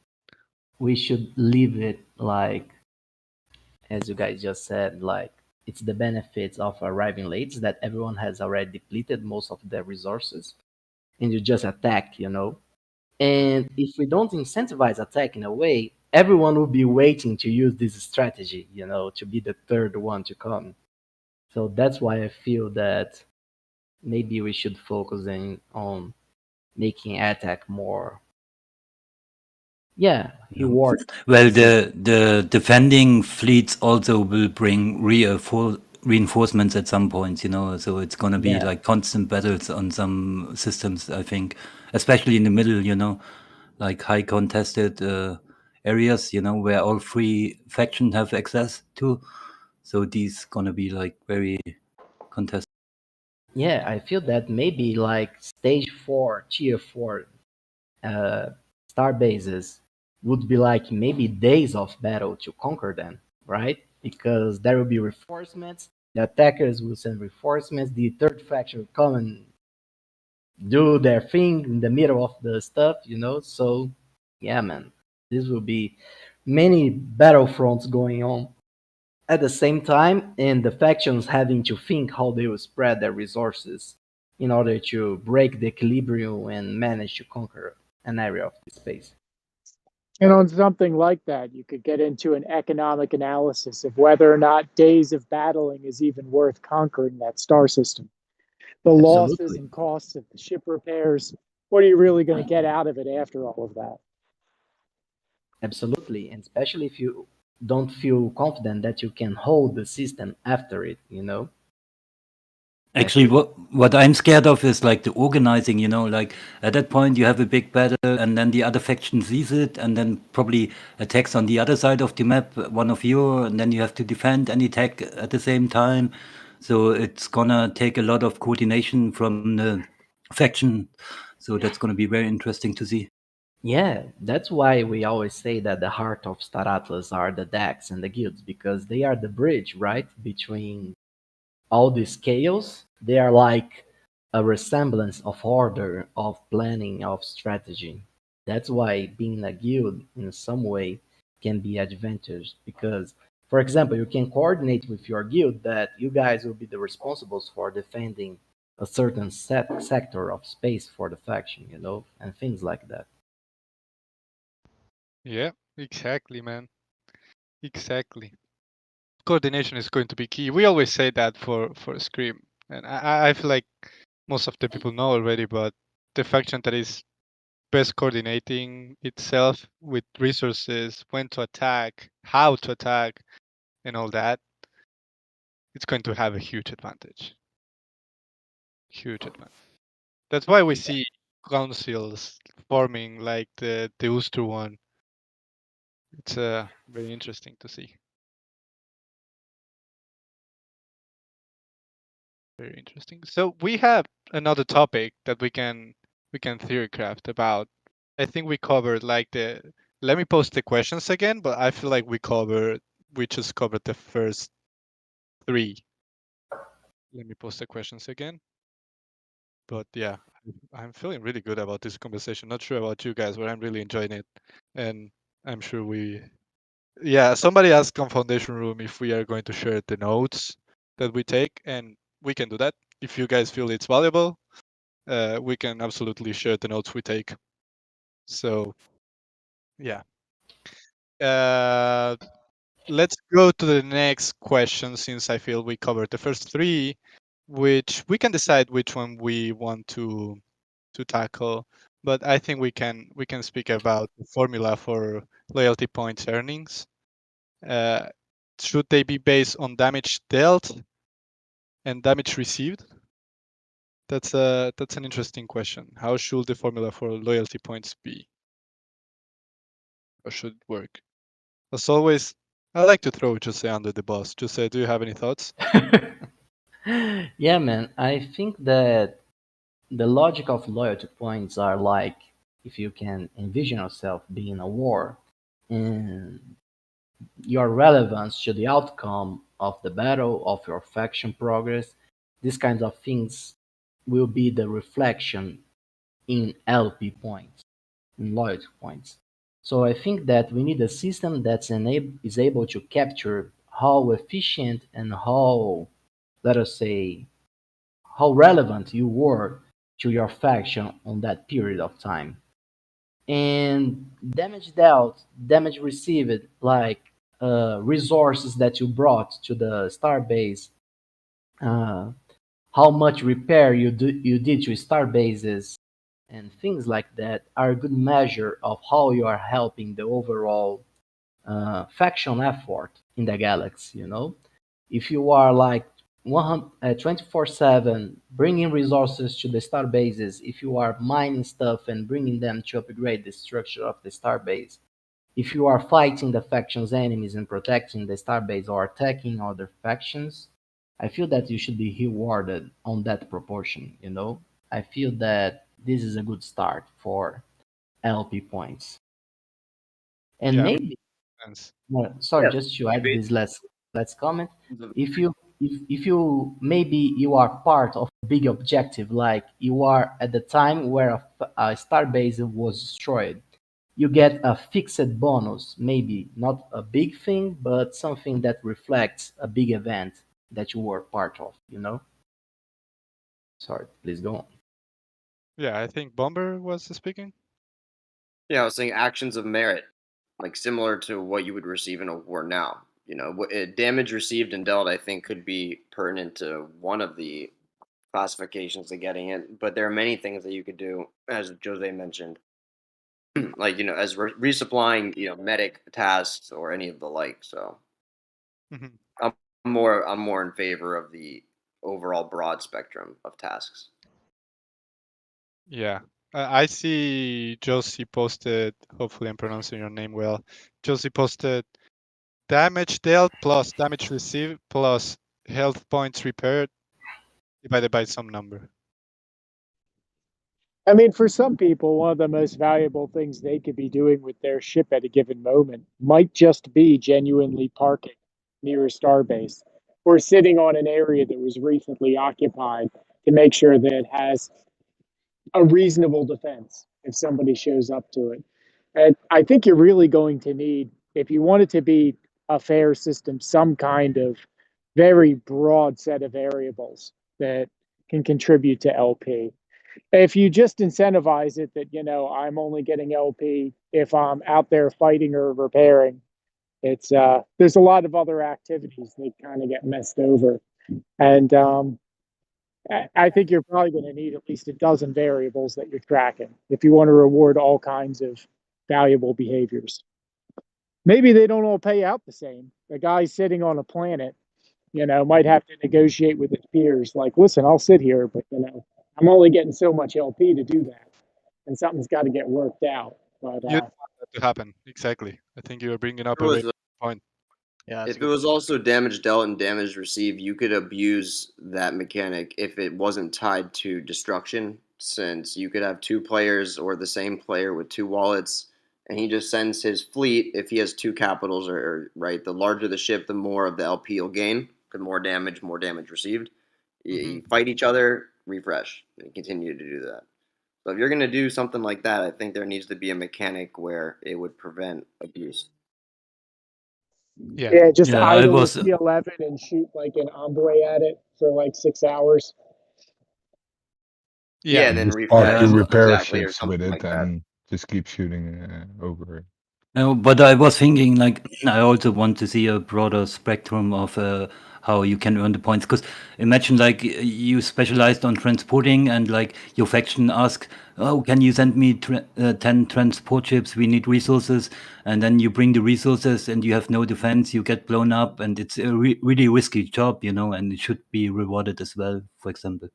we should leave it like, as you guys just said, like it's the benefits of arriving late that everyone has already depleted most of their resources and you just attack, you know. And if we don't incentivize attack in a way, everyone will be waiting to use this strategy, you know, to be the third one to come. So that's why I feel that maybe we should focus on making attack more, yeah, reward. Well, the defending fleets also will bring reinforcements at some point, you know. So it's gonna be Yeah. like constant battles on some systems, I think, especially in the middle, you know, like high contested areas, you know, where all three factions have access to. So these gonna be like very contested. Yeah, I feel that maybe like stage 4, tier 4 uh, star bases would be like maybe days of battle to conquer them, right? Because there will be reinforcements, the attackers will send reinforcements, the third faction will come and do their thing in the middle of the stuff, you know? So, yeah, man, this will be many battlefronts going on at the same time, and the factions having to think how they will spread their resources in order to break the equilibrium and manage to conquer an area of the space. And on something like that, you could get into an economic analysis of whether or not days of battling is even worth conquering that star system. The losses Absolutely. and costs of the ship repairs, what are you really going to get out of it after all of that? Absolutely. And especially if you don't feel confident that you can hold the system after it, you know? Actually, what I'm scared of is like the organizing, you know, like at that point you have a big battle and then the other faction sees it and then probably attacks on the other side of the map, one of you, and then you have to defend and attack at the same time. So it's gonna take a lot of coordination from the faction. So that's gonna be very interesting to see. Yeah, that's why we always say that the heart of Star Atlas are the decks and the guilds, because they are the bridge, right, between all these chaos. They are like a resemblance of order, of planning, of strategy. That's why being a guild in some way can be advantage because, for example, you can coordinate with your guild that you guys will be the responsibles for defending a certain sector of space for the faction, you know, and things like that. Yeah, exactly, man. Exactly. Coordination is going to be key. We always say that for Scream, and I feel like most of the people know already, but the faction that is best coordinating itself with resources, when to attack, how to attack, and all that, it's going to have a huge advantage. Huge advantage. That's why we see councils forming like the Ooster one. It's very interesting to see. Very interesting. So we have another topic that we can theorycraft about. I think we covered like the. Let me post the questions again, but I feel like we just covered the first three. Let me post the questions again. But yeah, I'm feeling really good about this conversation. Not sure about you guys, but I'm really enjoying it, and I'm sure we. Yeah, somebody asked on Foundation Room if we are going to share the notes that we take, and we can do that. If you guys feel it's valuable, we can absolutely share the notes we take. So, yeah. Let's go to the next question since I feel we covered the first three, which we can decide which one we want to to tackle. But I think we can speak about the formula for loyalty points earnings. Should they be based on damage dealt and damage received? That's an interesting question. How should the formula for loyalty points be? Or should it work? As always, I like to throw Jose under the bus. Jose, do you have any thoughts? Yeah, man. I think that the logic of loyalty points are like if you can envision yourself being a war and your relevance to the outcome of the battle, of your faction progress, these kinds of things will be the reflection in LP points, in loyalty points. So I think that we need a system that is able to capture how efficient and how, let us say, how relevant you were to your faction on that period of time. And damage dealt, damage received, like resources that you brought to the star base, uh, how much repair you did to star bases, and things like that are a good measure of how you are helping the overall faction effort in the galaxy. If you are like 24/7 bringing resources to the star bases, if you are mining stuff and bringing them to upgrade the structure of the star base, if you are fighting the faction's enemies and protecting the star base or attacking other factions, I feel that you should be rewarded on that proportion. I feel that this is a good start for LP points. And Yeah, maybe, sense. sorry, Yeah, just to add maybe this last comment, the- if you maybe you are part of a big objective, like you are at the time where a star base was destroyed, you get a fixed bonus, maybe not a big thing, but something that reflects a big event that you were part of. Sorry, please go on. Yeah, I think Bomber was speaking. yeah, I was saying actions of merit, like similar to what you would receive in a war now. Damage received and dealt, I think, could be pertinent to one of the classifications of getting it, but there are many things that you could do, as Jose mentioned, like as resupplying, medic tasks or any of the like. So Mhm. I'm more in favor of the overall broad spectrum of tasks. Yeah. I see Josie posted, hopefully I'm pronouncing your name well. Josie posted damage dealt plus damage received plus health points repaired divided by some number. I mean, for some people, one of the most valuable things they could be doing with their ship at a given moment might just be genuinely parking near a starbase or sitting on an area that was recently occupied to make sure that it has a reasonable defense if somebody shows up to it. And I think you're really going to need, if you want it to be a fair system, some kind of very broad set of variables that can contribute to LP. If you just incentivize it that, I'm only getting LP if I'm out there fighting or repairing, it's there's a lot of other activities that kind of get messed over. And I think you're probably going to need at least a dozen variables that you're tracking if you want to reward all kinds of valuable behaviors. Maybe they don't all pay out the same. The guy sitting on a planet, might have to negotiate with his peers. Like, listen, I'll sit here, but I'm only getting so much LP to do that, and something's got to get worked out. But You want that to happen. Exactly. I think you are bringing up It a very was good point. Yeah, that's a If it good was also damage dealt and damage received, you could abuse that mechanic if it wasn't tied to destruction, since you could have two players or the same player with two wallets, and he just sends his fleet. If he has two capitals, or right, the larger the ship, the more of the LP you'll gain. The more damage received. You fight each other, refresh, and continue to do that. So if you're going to do something like that, I think there needs to be a mechanic where it would prevent abuse. Yeah. yeah, just Yeah, I idle a was. P11 and shoot like an envoy at it for like 6 hours. Yeah, Yeah. and then Just park Yeah, refresh, two repair exactly, or ships with something it like that. and just keep shooting over it. no, but I was thinking, like, I also want to see a broader spectrum of how you can earn the points. Because imagine like you specialized on transporting, and like your faction asks, "Oh, can you send me 10 transport ships? We need resources." And then you bring the resources, and you have no defense. You get blown up, and it's a really risky job, and it should be rewarded as well. For example.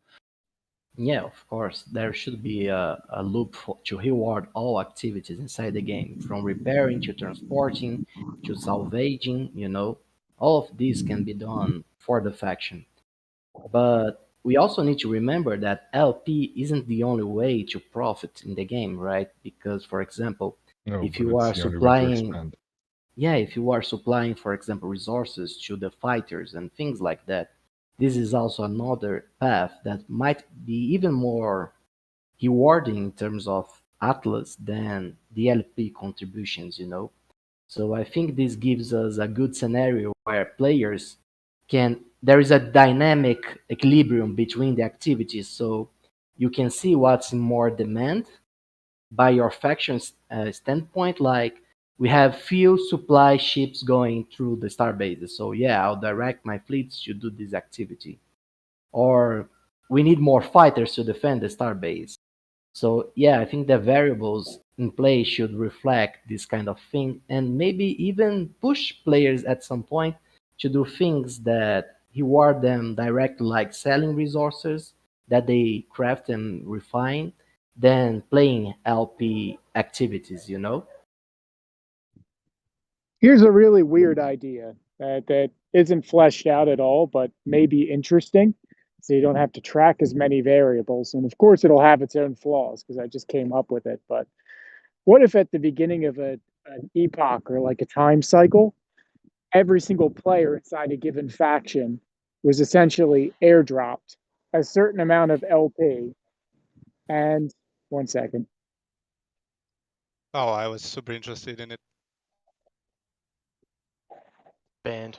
Yeah, of course. There should be a loop to reward all activities inside the game, from repairing to transporting to salvaging. All of this can be done for the faction. But we also need to remember that LP isn't the only way to profit in the game, right? Because, for example, No, if but you it's are the only way to supplying, expand. yeah, if you are supplying, for example, resources to the fighters and things like that, this is also another path that might be even more rewarding in terms of Atlas than the LP contributions. So I think this gives us a good scenario where players there is a dynamic equilibrium between the activities. So you can see what's in more demand by your faction's standpoint. Like, we have few supply ships going through the star bases. So yeah, I'll direct my fleets to do this activity. Or we need more fighters to defend the star base. So yeah, I think the variables in play should reflect this kind of thing, and maybe even push players at some point to do things that reward them directly, like selling resources that they craft and refine, than playing LP activities. Here's a really weird idea that isn't fleshed out at all, but may be interesting. So you don't have to track as many variables. And of course, it'll have its own flaws because I just came up with it. But what if at the beginning of an epoch or like a time cycle, every single player inside a given faction was essentially airdropped a certain amount of LP? And one second. Oh, I was super interested in it. Banned.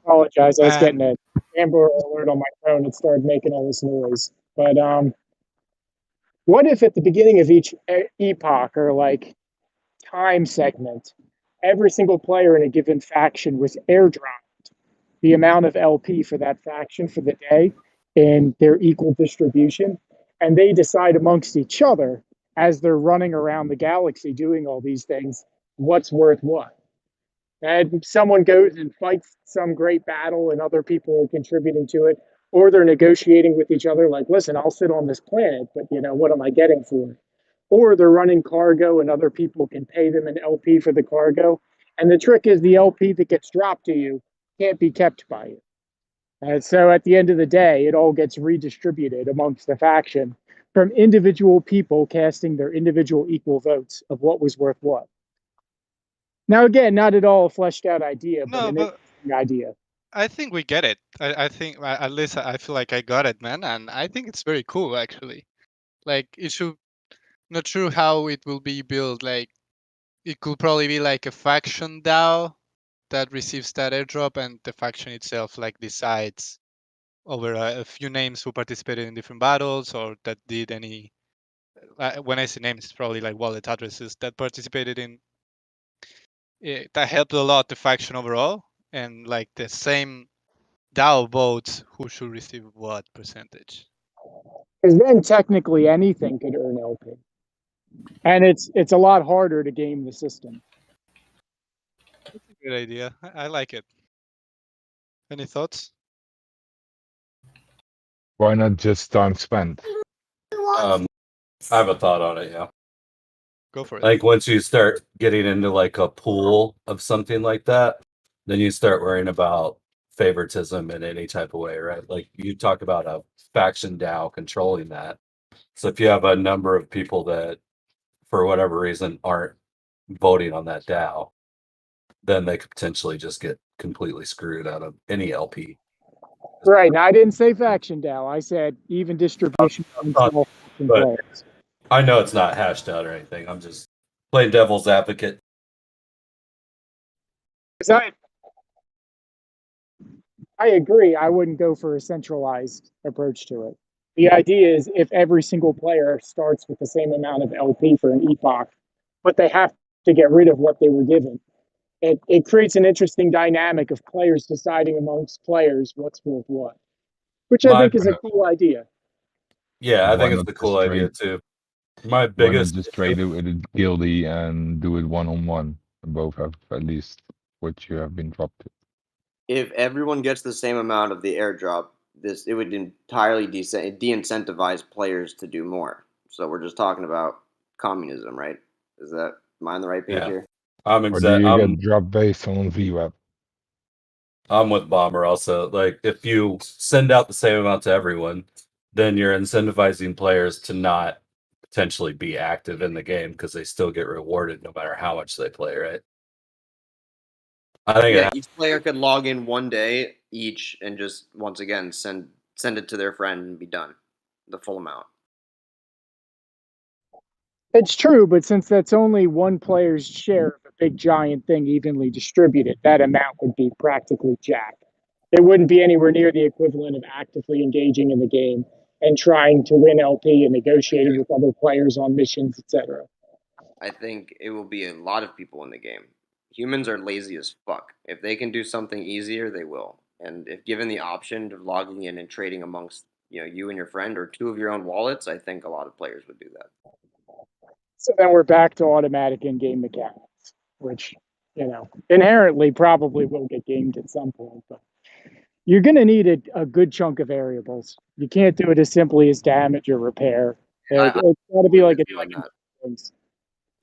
Apologize. I was And getting a Amber Alert on my phone. It started making all this noise. But what if at the beginning of each epoch or like time segment, every single player in a given faction was airdropped the amount of LP for that faction for the day in their equal distribution, and they decide amongst each other as they're running around the galaxy doing all these things what's worth what. And someone goes and fights some great battle and other people are contributing to it, or they're negotiating with each other like, listen, I'll sit on this planet, but what am I getting for it? Or they're running cargo and other people can pay them an LP for the cargo. And the trick is the LP that gets dropped to you can't be kept by you. And so at the end of the day, it all gets redistributed amongst the faction from individual people casting their individual equal votes of what was worth what. Now, again, not at all a fleshed out idea, but no, an but interesting idea. I think we get it. I think at least I feel like I got it, man, and I think it's very cool actually. Like, it should not sure how it will be built. Like, it could probably be like a faction DAO that receives that airdrop, and the faction itself like decides over a few names who participated in different battles or that did any. When I say names, it's probably like wallet addresses that participated in. That helped a lot the faction overall, and like the same DAO votes who should receive what percentage. Because then technically anything could earn LP. And it's a lot harder to game the system. That's a good idea. I like it. Any thoughts? Why not just time spent? I have a thought on it. Yeah. Go for it. Like, once you start getting into like a pool of something like that, then you start worrying about favoritism in any type of way, right? Like, you talk about a faction DAO controlling that. So if you have a number of people that, for whatever reason, aren't voting on that DAO, then they could potentially just get completely screwed out of any LP. Right. Now, I didn't say faction DAO. I said even distribution amongst all faction But players. I know it's not hashed out or anything. I'm just playing devil's advocate. 'Cause I agree. I wouldn't go for a centralized approach to it. The idea is if every single player starts with the same amount of LP for an epoch, but they have to get rid of what they were given. It creates an interesting dynamic of players deciding amongst players what's worth what, which I My think is a cool idea. yeah, I Why think it's not a cool just idea trade? too. My Why not biggest just issue, trade it with a guildie and do it one-on-one? Both have at least what you have been dropped to. If everyone gets the same amount of the airdrop, it would entirely de-incentivize players to do more. So we're just talking about communism, right? Am I on the right page yeah, here? Or do you get drop based on VWAP? I'm with Bomber also. Like, if you send out the same amount to everyone, then you're incentivizing players to not potentially be active in the game because they still get rewarded no matter how much they play, right? I think Yeah, each player could log in one day each and just once again send it to their friend and be done. The full amount. It's true, but since that's only one player's share of a big giant thing evenly distributed, that amount would be practically jacked. It wouldn't be anywhere near the equivalent of actively engaging in the game and trying to win LP and negotiating with other players on missions, etc. I think it will be a lot of people in the game. Humans are lazy as fuck. If they can do something easier, they will. And if given the option of logging in and trading amongst you and your friend or two of your own wallets, I think a lot of players would do that. So then we're back to automatic in-game mechanics, which, inherently probably will get gamed at some point, but you're going to need a good chunk of variables. You can't do it as simply as damage or repair. It's got to be like a dozen things.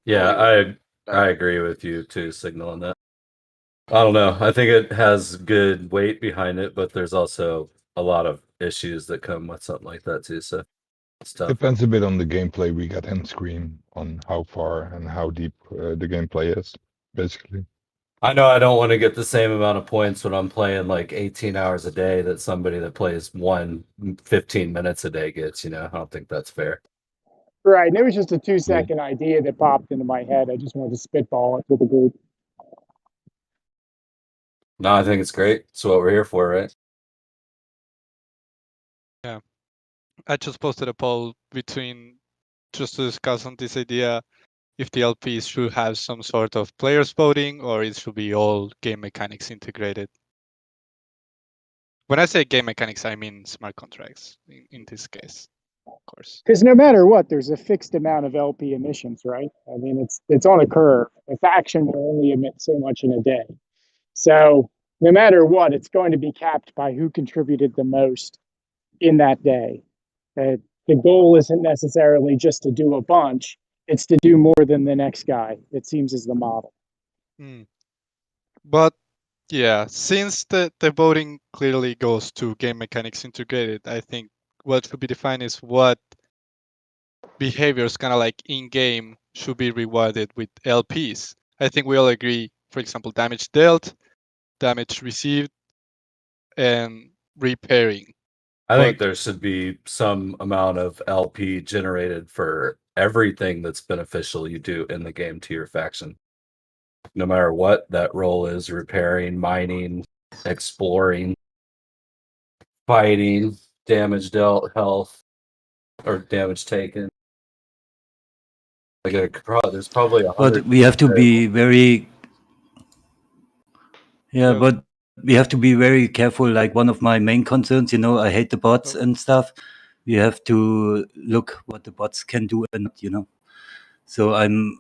Yeah, I agree with you too, Signal, on that. I don't know. I think it has good weight behind it, but there's also a lot of issues that come with something like that too. So it's tough. Depends a bit on the gameplay we get end screen, on how far and how deep the gameplay is, basically. I know I don't want to get the same amount of points when I'm playing like 18 hours a day that somebody that plays 15 minutes a day gets, I don't think that's fair. Right. And it was just a 2-second idea that popped into my head. I just wanted to spitball it with the group. No, I think it's great. It's what we're here for, right? Yeah. I just posted a poll just to discuss on this idea if the LPs should have some sort of players voting or it should be all game mechanics integrated. When I say game mechanics, I mean smart contracts in this case, of course. Because no matter what, there's a fixed amount of LP emissions, right? I mean, it's on a curve. A faction will only emit so much in a day. So no matter what, it's going to be capped by who contributed the most in that day. The goal isn't necessarily just to do a bunch, it's to do more than the next guy, it seems, is the model. But yeah, since the voting clearly goes to game mechanics integrated, I think what should be defined is what behaviors kind of like in-game should be rewarded with LPs. I think we all agree, for example, damage dealt, damage received, and repairing. I think there should be some amount of LP generated for everything that's beneficial you do in the game to your faction. No matter what that role is, repairing, mining, exploring, fighting, damage dealt, health, or damage taken. Like there's probably 100. But we have to be very, but we have to be very careful. Like one of my main concerns, I hate the bots and stuff. We have to look what the bots can do and not, So I'm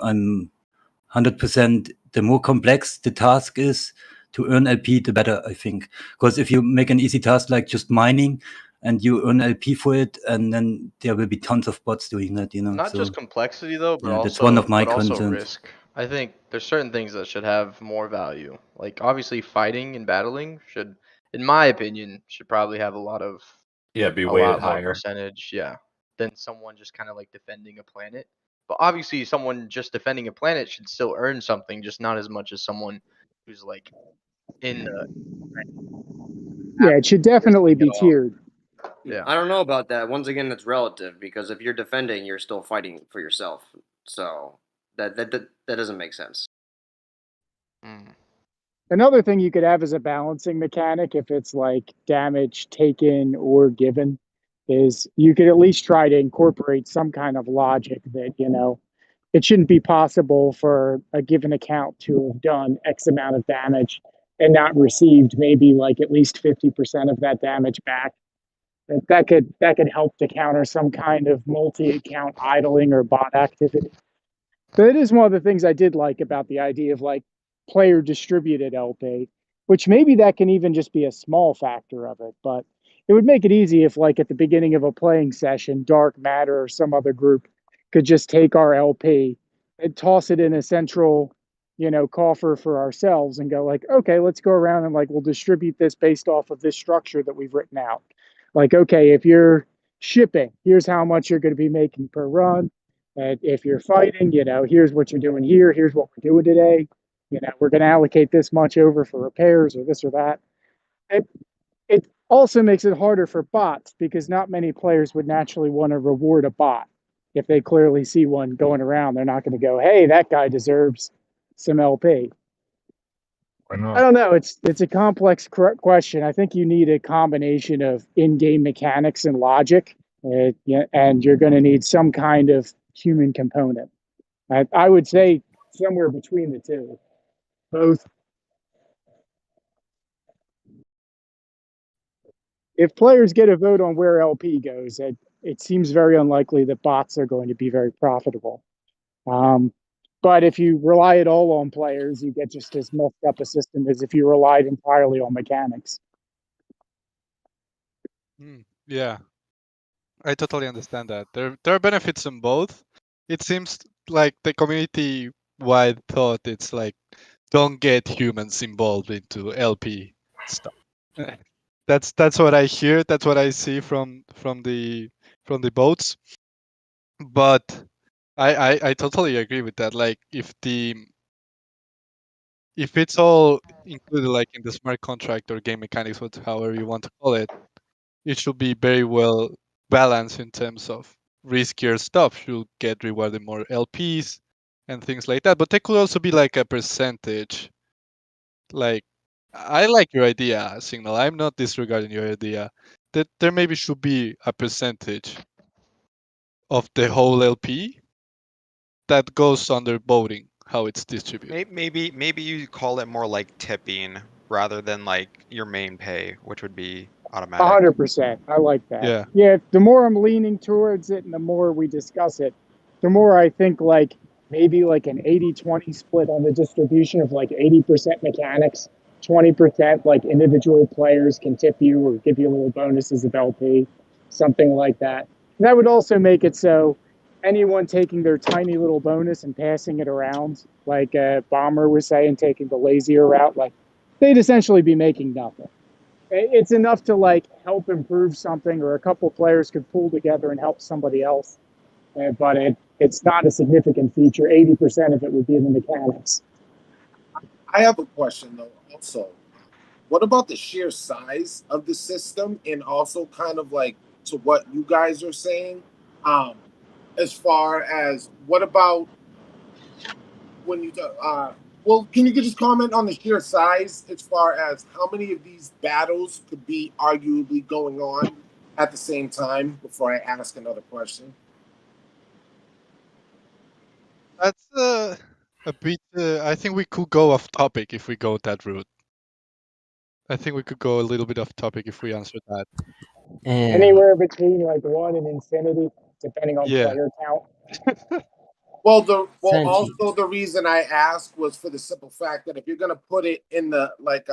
100%. The more complex the task is to earn LP, the better, I think. Because if you make an easy task like just mining and you earn LP for it, and then there will be tons of bots doing that, Not just complexity though, but that's one of my also concerns. risk. I think there's certain things that should have more value. Like obviously fighting and battling should, in my opinion, should probably have a lot be a weighted lot more higher percentage, than someone just kind of like defending a planet. But obviously someone just defending a planet should still earn something, just not as much as someone who's like in the Yeah, it should definitely be tiered. Yeah. I don't know about that. Once again, it's relative because if you're defending, you're still fighting for yourself. So that doesn't make sense. Another thing you could have as a balancing mechanic, if it's like damage taken or given, is you could at least try to incorporate some kind of logic that, it shouldn't be possible for a given account to have done X amount of damage and not received maybe like at least 50% of that damage back. That could help to counter some kind of multi-account idling or bot activity. But it is one of the things I did like about the idea of like player distributed LP, which maybe that can even just be a small factor of it, but it would make it easy if like at the beginning of a playing session, Dark Matter or some other group could just take our LP and toss it in a central, coffer for ourselves and go like, okay, let's go around and like we'll distribute this based off of this structure that we've written out. Like, okay, if you're shipping, here's how much you're going to be making per run. If you're fighting, here's what you're doing here. Here's what we're doing today. We're going to allocate this much over for repairs or this or that. It also makes it harder for bots because not many players would naturally want to reward a bot. If they clearly see one going around, they're not going to go, hey, that guy deserves some LP. Why not? I don't know. It's a complex question. I think you need a combination of in-game mechanics and logic, and you're going to need some kind of human component. I would say somewhere between the two, both. If players get a vote on where LP goes, it seems very unlikely that bots are going to be very profitable. But if you rely it all on players, you get just as messed up a system as if you relied entirely on mechanics. Yeah, I totally understand that. There are benefits in both. It seems like the community-wide thought it's like, don't get humans involved into LP stuff. That's what I hear. That's what I see from the votes. But I totally agree with that. Like if it's all included like in the smart contract or game mechanics, however you want to call it, it should be very well balanced in terms of riskier stuff should get rewarded more LPs and things like that. But there could also be like a percentage. Like I like your idea, Signal. I'm not disregarding your idea. That there maybe should be a percentage of the whole LP that goes under voting, how it's distributed. Maybe you call it more like tipping rather than like your main pay, which would be automatic. 100%. I like that. Yeah. The more I'm leaning towards it and the more we discuss it, the more I think like maybe like an 80-20 split on the distribution of like 80% mechanics, 20% like individual players can tip you or give you little bonuses of LP, something like that. And that would also make it so anyone taking their tiny little bonus and passing it around, like Bomber was saying, taking the lazier route, like they'd essentially be making nothing. It's enough to like help improve something, or a couple players could pull together and help somebody else. But it's not a significant feature. 80% of it would be in the mechanics. I have a question though. Also, what about the sheer size of the system, and also kind of like to what you guys are saying, as far as what about when you well, can you just comment on the sheer size as far as how many of these battles could be arguably going on at the same time before I ask another question? That's a bit. I think we could go off topic if we go that route. I think we could go a little bit off topic if we answer that. And Anywhere between like 1 and infinity, depending on player count. Well, Sanji. also the reason I asked was for the simple fact that if you're gonna put it in the like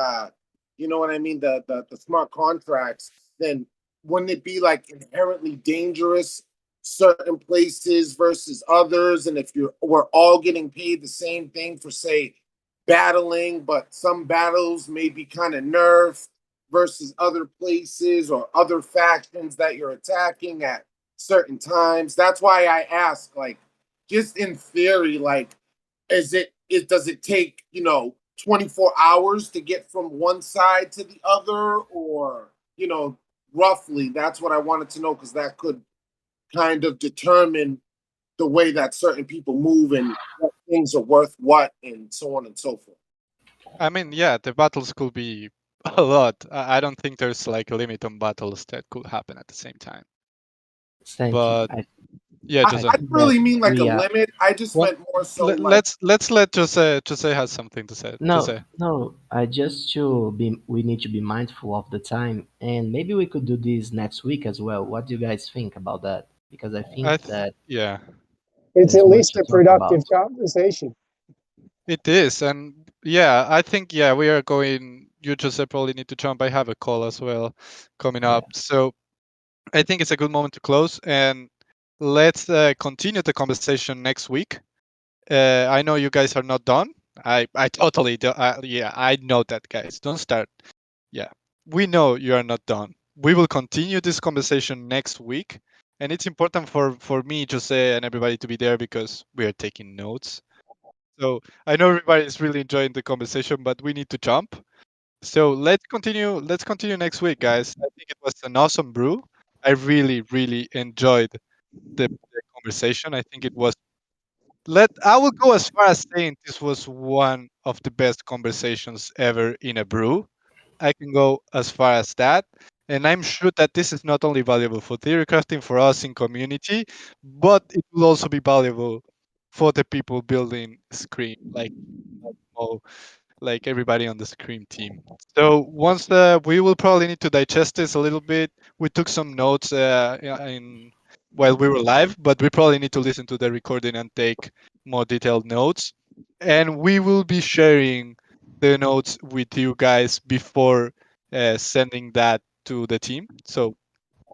you know what I mean, the smart contracts, then wouldn't it be like inherently dangerous certain places versus others? And if we're all getting paid the same thing for say battling, but some battles may be kind of nerfed versus other places or other factions that you're attacking at certain times. That's why I ask, like, just in theory, like, does it take 24 hours to get from one side to the other, or roughly? That's what I wanted to know, because that could kind of determine the way that certain people move and what things are worth what, and so on and so forth. I mean, yeah, the battles could be a lot. I don't think there's like a limit on battles that could happen at the same time. Sanji, But Yeah, I, Jose. I didn't really mean like a we are. limit. I just Well, meant more so like let's let Jose has something to say. No, Jose. no. I just to be. We need to be mindful of the time, and maybe we could do this next week as well. What do you guys think about that? Because I think that Yeah, It's there's at much least to a talk about. productive conversation. it is, and yeah, I think we are going. You Jose probably need to jump. I have a call as well coming Yeah. up, so I think it's a good moment to close and let's continue the conversation next week. I know you guys are not done. I totally do. Yeah, I know that, guys. Don't start. Yeah, we know you are not done. We will continue this conversation next week, and it's important for me, Jose, and everybody to be there because we are taking notes. So I know everybody is really enjoying the conversation, but we need to jump. So let's continue. Let's continue next week, guys. I think it was an awesome brew. I really, really enjoyed the conversation. I think it was. I will go as far as saying this was one of the best conversations ever in a brew. I can go as far as that. And I'm sure that this is not only valuable for theory crafting for us in community, but it will also be valuable for the people building Scream, Mo, like everybody on the Scream team. So once we will probably need to digest this a little bit. We took some notes in while we were live, but we probably need to listen to the recording and take more detailed notes. And we will be sharing the notes with you guys before sending that to the team. So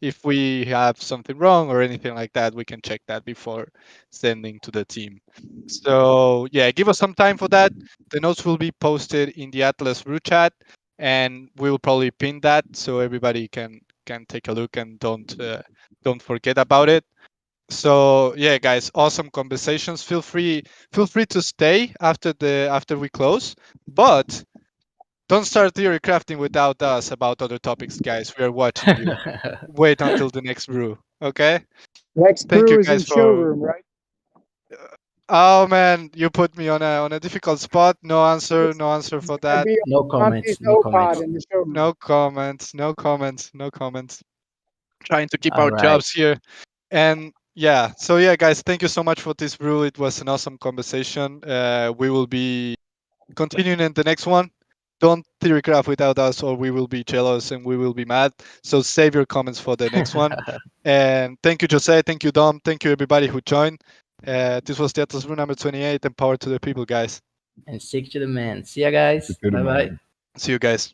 if we have something wrong or anything like that, we can check that before sending to the team. So yeah, give us some time for that. The notes will be posted in the Atlas Brew chat, and we will probably pin that so everybody can take a look and don't forget about it. So yeah, guys, awesome conversations. Feel free to stay after we close, but don't start theory crafting without us about other topics, guys. We are watching you. Wait until the next brew. Okay. Next Thank you brew is guys in for. showroom, right? Oh man, you put me on a difficult spot. No answer. It's, No answer it's for gonna that. be No on Monty's comments. No O-Pod comments. in the showroom. No comments. No comments. No comments. Trying to keep All our right. jobs here. And yeah, so yeah, guys, thank you so much for this brew. It was an awesome conversation. We will be continuing in the next one. Don't theory craft without us, or we will be jealous and we will be mad. So save your comments for the next one. And thank you, Jose. Thank you, Dom. Thank you, everybody who joined. This was the Atlas Brew number 28. And power to the people, guys. And stick to the man. See ya, guys. To the Bye bye. man. See you guys.